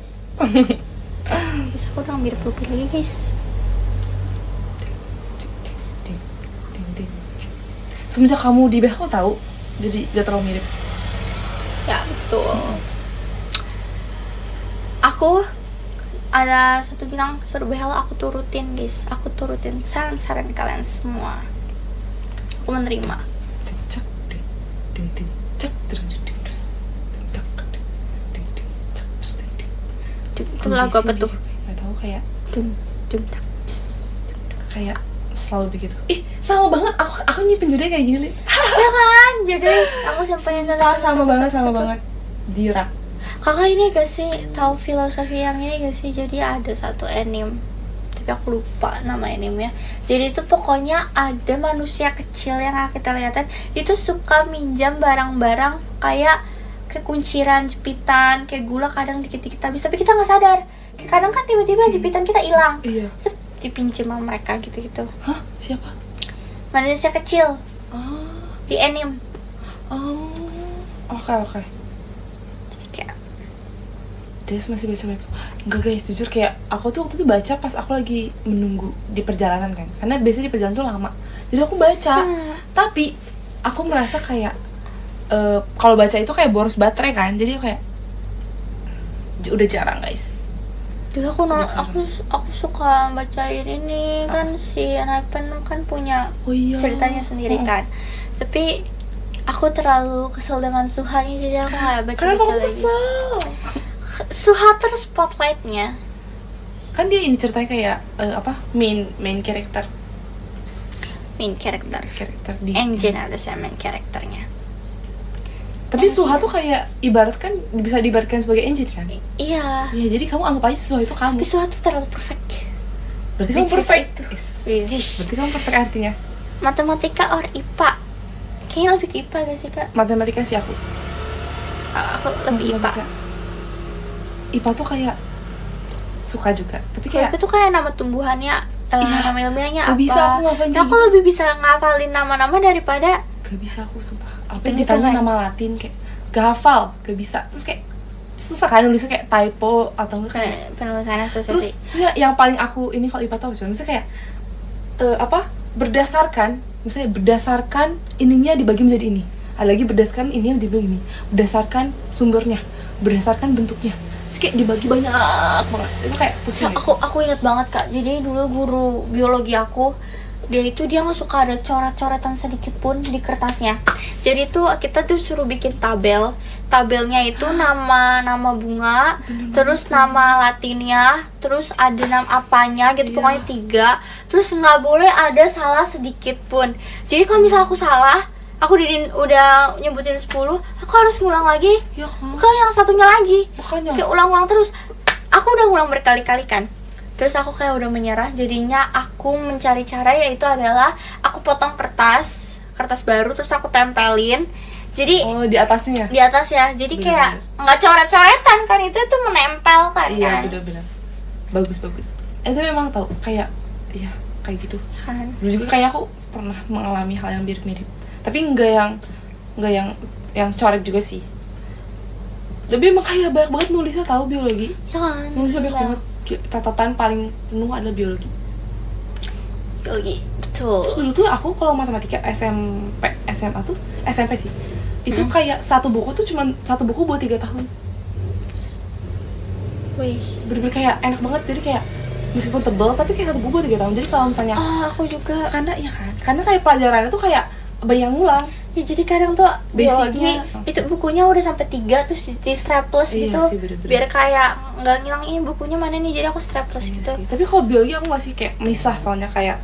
Terus aku udah mirip Lupi lagi, guys. Semenjak kamu di Behel tahu, jadi gak terlalu mirip. Ya betul. Aku ada satu bilang suruh behel, aku turutin, guys. Aku turutin saran-saran kalian semua. Aku menerima. Itu lagu apa tuh? Gak tahu, kayak Kayak selalu begitu. Ih, sama banget. Aku nyimpen judulnya kayak gini. ya kan, jadi aku simpenin Sama banget. Di rak. Kakak ini gak sih tahu filosofi yang ini gak sih? Jadi ada satu anime, tapi aku lupa nama animenya. Jadi itu pokoknya ada manusia kecil yang kita lihatin itu suka minjam barang-barang kayak kunciran, jepitan, kayak gula, kadang dikit-dikit habis tapi kita nggak sadar. Kadang kan tiba-tiba jepitan kita hilang. Iya. Terus dipinjam sama mereka gitu-gitu. Hah? Siapa? Manusia kecil Oh. di anime. Oh. Oke. Jadi kayak Des masih baca web. Enggak guys, jujur kayak aku tuh waktu itu baca pas aku lagi menunggu di perjalanan kan. Karena biasanya di perjalanan tuh lama. Jadi aku baca. Tapi aku merasa kayak kalau baca itu kayak boros baterai kan. Jadi kayak udah jarang guys. dulu aku suka bacain ini kan si Anaipen kan punya ceritanya sendiri kan. Tapi aku terlalu kesel dengan Suhanya jadi aku nggak baca lagi. Suha terus spotlightnya kan dia ini ceritanya kayak main karakter di engine ada saya main karakternya. tapi Suha tuh kayak ibaratkan bisa diibaratkan sebagai engine kan. Iya, jadi kamu anggap aja Suha itu kamu. tapi Suha tuh terlalu perfect. Berarti kamu perfect. Berarti kamu perfect artinya matematika or IPA. Kayaknya lebih ke IPA gak sih, Kak? matematika sih aku lebih IPA. IPA tuh kayak suka juga, tapi kayak IPA tuh kayak nama tumbuhannya, nama ilmiahnya apa. Bisa aku ngafalin aku lebih bisa ngafalin nama-nama daripada gak bisa aku sumpah. Apa yang ditanya nama Latin kayak gak hafal, gak bisa. Terus kayak susah kan nulisnya kayak typo atau enggak kayak penulisannya susah terus, sih. Terus yang paling aku ini kalau IPA tahu coba misalnya kayak berdasarkan ininya dibagi menjadi ini. Ada lagi berdasarkan ininya dibagi ini. Berdasarkan sumbernya, berdasarkan bentuknya. Terus kayak dibagi banyak banget. Itu kayak pusing. Aku ingat banget, Kak. Jadi dulu guru biologi aku dia nggak suka ada coret-coretan sedikit pun di kertasnya. Jadi tuh kita tuh suruh bikin tabelnya itu nama bunga, terus nama latinnya, terus ada nama apanya gitu, pokoknya 3. Terus nggak boleh ada salah sedikit pun. Jadi kalau misalnya aku salah, aku udah nyebutin 10, aku harus ngulang lagi ke yang satunya lagi. Makanya kayak ulang-ulang terus. Aku udah ngulang berkali-kali kan. Terus aku kayak udah menyerah, jadinya aku mencari cara, yaitu adalah aku potong kertas baru terus aku tempelin. Jadi di atasnya ya? Di atas ya. Jadi kayak nggak coret-coretan kan, itu tuh menempel kan. Iya, benar-benar. Bagus. Itu memang tahu kayak kayak gitu. Kan. Dulu juga kayak aku pernah mengalami hal yang mirip-mirip. Tapi enggak yang coret juga sih. Tapi emang kayak banyak banget nulisnya tahu biologi. Ya kan. Nulisnya banyak banget. Catatan paling penuh adalah biologi, betul. Terus dulu tuh aku kalau matematika SMA tuh SMP sih itu kayak satu buku tuh cuma satu buku buat 3 tahun. Wih, bener-bener kayak enak banget. Jadi kayak meskipun tebel tapi kayak satu buku buat 3 tahun. Jadi kalau misalnya aku juga karena kayak pelajarannya tuh kayak banyak ngulang. Ya jadi kadang tuh biologi Basicnya, itu bukunya udah sampai 3 terus di strapless Iya gitu sih, bener-bener. biar kayak nggak ngilang ini bukunya mana nih, jadi aku strapless Iya gitu sih. Tapi kalau biologi aku masih kayak misah, soalnya kayak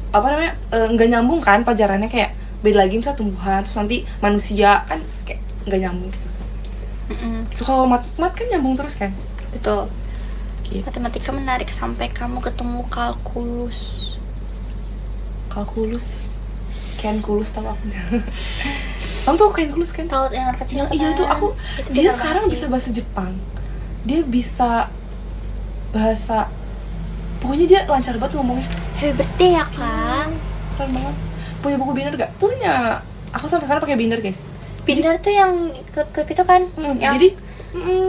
apa namanya, nggak nyambung kan pelajarannya, kayak beda lagi misalnya tumbuhan terus nanti manusia kan kayak nggak nyambung gitu. Gitu. Kalau mat kan nyambung terus kan. Betul. Gitu. Matematika menarik sampai kamu ketemu kalkulus. Kalkulus tau aku. Kamu tau kalkulus kan? Tahu yang anak kecil Yang kan? iya tuh aku, Itu dia pintar sekarang banget bisa sih. bahasa Jepang, dia bisa bahasa, pokoknya dia lancar banget ngomongnya, Hebat deh ya kan. keren banget. Punya buku binder gak? Punya. Aku sampai sekarang pakai binder guys. Binder tuh yang klip itu kan. Yang Jadi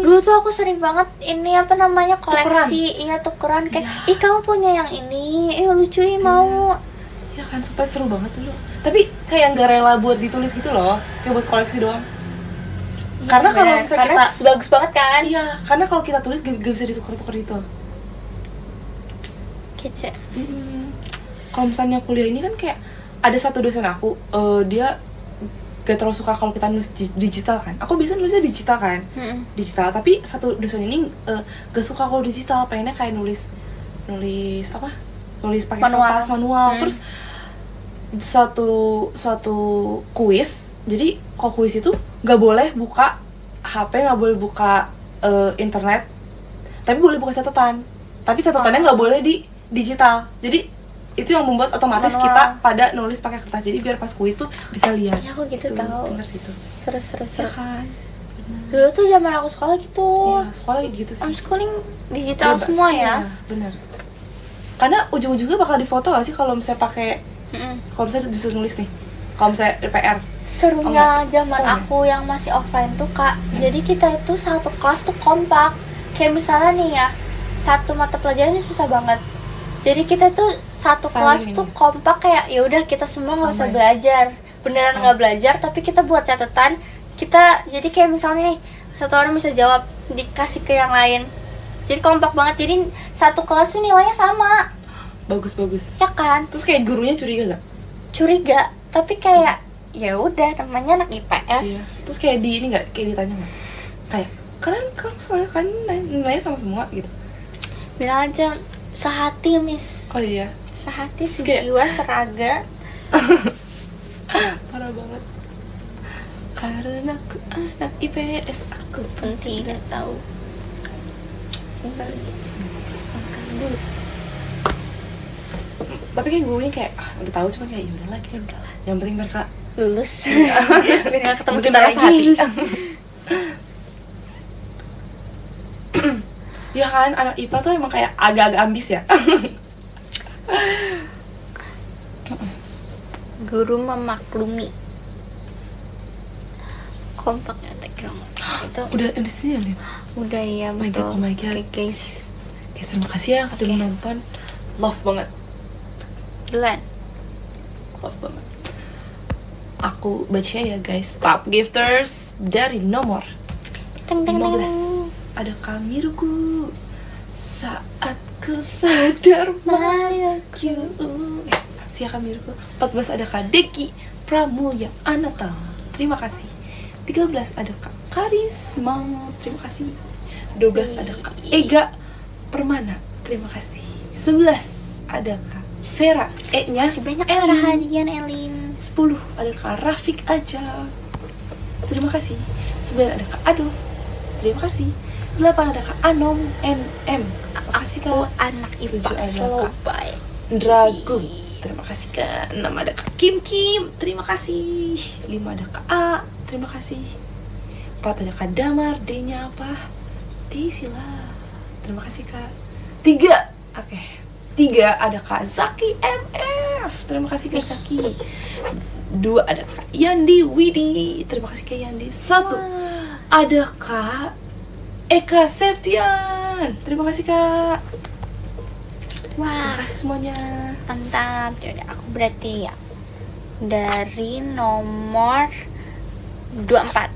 dulu tuh aku sering banget ini apa namanya koleksi, iya tukeran kayak Iya. ih kamu punya yang ini, lucu mau. ya kan, supaya seru banget dulu. Tapi kayak nggak rela buat ditulis gitu loh, kayak buat koleksi doang. Iya, Karena kalau bener. misalnya Karena kita- bagus banget kan. Iya, karena kalau kita tulis gak bisa ditukar-tukar gitu. Kece. Kalau misalnya kuliah ini kan kayak ada satu dosen aku, dia gak terlalu suka kalau kita nulis digital kan. Aku biasa nulisnya digital kan, digital. Tapi satu dosen ini gak suka kalau digital, pengennya kayak nulis apa? Nulis pakai Manual. kertas manual. Terus suatu kuis. Jadi kalau kuis itu gak boleh buka HP, gak boleh buka internet, tapi boleh buka catatan. Tapi catatannya nggak boleh di digital. Jadi itu yang membuat otomatis Manual. kita pada nulis pakai kertas. Jadi biar pas kuis tuh bisa lihat. Ya aku gitu Tuh, tahu. bener sih itu. Seru. Ya kan? Dulu tuh zaman aku sekolah gitu. Iya, sekolah gitu sih. Homeschooling digital Iya, semua ya. Iya, bener. Karena ujung-ujungnya bakal difoto gak sih kalau misalnya pakai, kalau misalnya disuruh nulis nih, kalau misalnya PR. Serunya zaman Phone ya? aku yang masih offline tuh kak, jadi kita itu satu kelas tuh kompak. Kayak misalnya nih ya, satu mata pelajaran ini susah banget. Jadi kita tuh satu Saling kelas ini. tuh kompak kayak ya udah kita semua nggak usah Sama ya? belajar, beneran nggak belajar, tapi kita buat catatan. Kita jadi kayak misalnya nih satu orang bisa jawab dikasih ke yang lain. Jadi kompak banget. Jadi satu kelas tuh nilainya sama, Bagus-bagus. ya kan? Terus kayak gurunya curiga gak? Curiga, tapi kayak ya udah namanya anak IPS. Iya. Terus kayak di ini gak? Kayak ditanya gak? Kayak, kalian soalnya kan nilainya sama semua gitu. Bilang aja sehati miss, Oh iya, sehati Kayak- sejiwa seraga. parah banget. Karena aku anak IPS, aku Pun tidak tahu. pasangkan dulu. Tapi kayak gurunya kayak udah tahu, cuman kayak yaudah lah, kayak udahlah. Yang penting mereka Lulus. Biar nggak ketemu Mungkin kita mereka lagi. ya kan, anak IPA tuh emang kayak agak-agak ambis ya. Guru memaklumi. Kompaknya teknologi. Itu Udah di sini ya, Lin? udah ya my betul. God, oh my God. Oke, guys. Guys, terima kasih ya yang sudah Oke. menonton. Love banget, Glenn. love banget. Aku baca ya guys, top gifters dari nomor Teng teng teng. 15 ada Kamiruku, saat ku sadar Mario. si Kamiruku. 14 ada Kak Deki Pramulya Anata, terima kasih. 13 ada Kak Karisma, terima kasih. 12 ada Kak Ega Permana, terima kasih. 11 ada Kak Vera, E-nya Masih banyak Elin. perhatian Elin. 10 ada Kak Rafiq aja, terima kasih. 9 ada Kak Ados, terima kasih. 8 ada Kak Anom NM, terima kasih Aku Kak. anak 7 IPA ada slow Kak bye. Dragun, terima kasih Kak. 6 ada Kak Kim, terima kasih. 5 ada Kak A, terima kasih. 4 ada Kak Damar, D-nya apa? Tisila, terima kasih Kak. 3, oke. 3 ada Kak Zaki MF, terima kasih Kak Zaki. 2 ada Kak Yandi Widi, terima kasih Kak Yandi. 1 ada Kak Eka Septian, terima kasih Kak. Terima Wah, kasih semuanya. mantap. Yaudah, aku berarti ya dari nomor 24.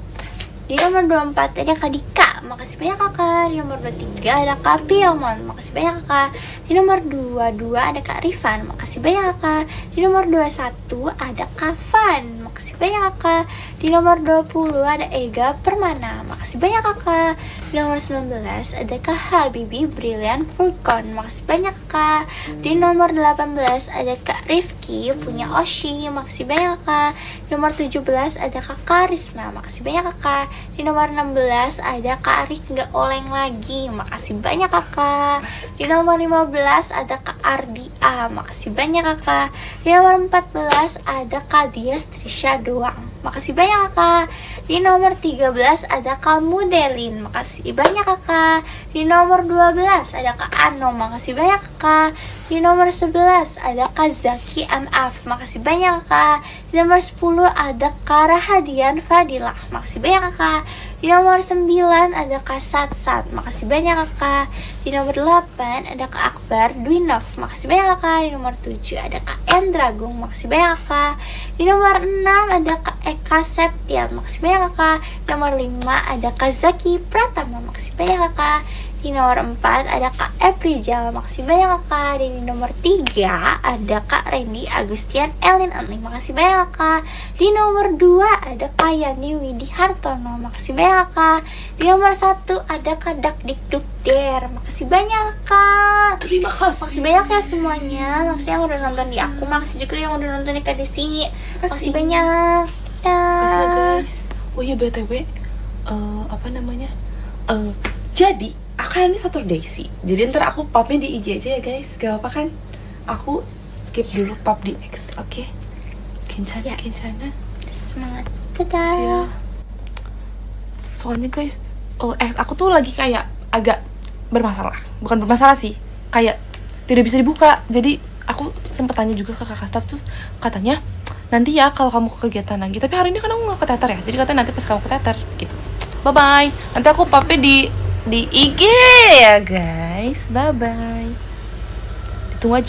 Di nomor 24 ada Kak Dika. makasih banyak kakak. Di nomor 23 ada Kak Piamon, makasih banyak kakak. Di nomor 22 ada Kak Rifan, makasih banyak kakak. Di nomor 21 ada Kak Van, makasih banyak kakak. Di nomor 20 ada Ega Permana, makasih banyak kakak. Di nomor 19 ada Kak Habibi Brilliant Furkon, makasih banyak kakak. Di nomor 18 ada Kak Rifki punya Oshi, makasih banyak kakak. Di nomor 17 ada Kak Karisma, makasih banyak kakak. Di nomor 16 ada Kak Arik nggak oleng lagi, makasih banyak kakak. Di nomor 15 ada Kak Ardia, makasih banyak kakak. Di nomor 14 ada Kak Dias Trisha doang, makasih banyak kakak. Di nomor 13 ada Kak Mudelin, makasih banyak kakak. Di nomor 12 ada Kak Ano, makasih banyak kakak. Di nomor 11 ada Kak Zaki MF, makasih banyak kakak. Di nomor 10 ada Kak Rahadian Fadilah, makasih banyak kakak. Di nomor 9 ada Kak Satsat, makasih banyak kakak. Di nomor 8 ada Kak Akbar Dwinov, makasih banyak kakak. Di nomor 7 ada Kak Endragung, makasih banyak kakak. Di nomor 6 ada Kak Eka Septian, makasih banyak kakak. Di nomor 5 ada Kak Zaki Pratama, makasih banyak kakak. Di nomor 4 ada Kak Eprijal, makasih banyak kakak. Dan di nomor 3 ada Kak Randy Agustian Elin Anli, makasih banyak kakak. Di nomor 2 ada Kak Yani Widi Hartono, makasih banyak kakak. Di nomor 1 ada Kak Dakdikduk Der, makasih banyak kak. Terima kasih. Makasih banyak ya semuanya. Makasih yang udah nonton di aku, makasih juga yang udah nonton di Kak Desi. Makasih banyak. Makasih ya guys. Oh iya BTW, apa namanya? Jadi akan ini Saturday sih. Jadi ntar aku pubnya di IG aja ya guys. Gak apa kan? Aku skip dulu pub di X, oke? Kencana, kencana. Semangat. Siap. Dadah. Soalnya guys, X aku tuh lagi kayak agak bermasalah. Bukan bermasalah sih, kayak tidak bisa dibuka. Jadi aku sempet tanya juga ke kakak staff, terus katanya nanti ya kalau kamu ke kegiatan lagi. Tapi hari ini kan aku gak ke teater ya. Jadi katanya nanti pas kamu ke teater gitu. Bye bye. Nanti aku pubnya di IG ya guys. Bye bye. Ditunggu aja.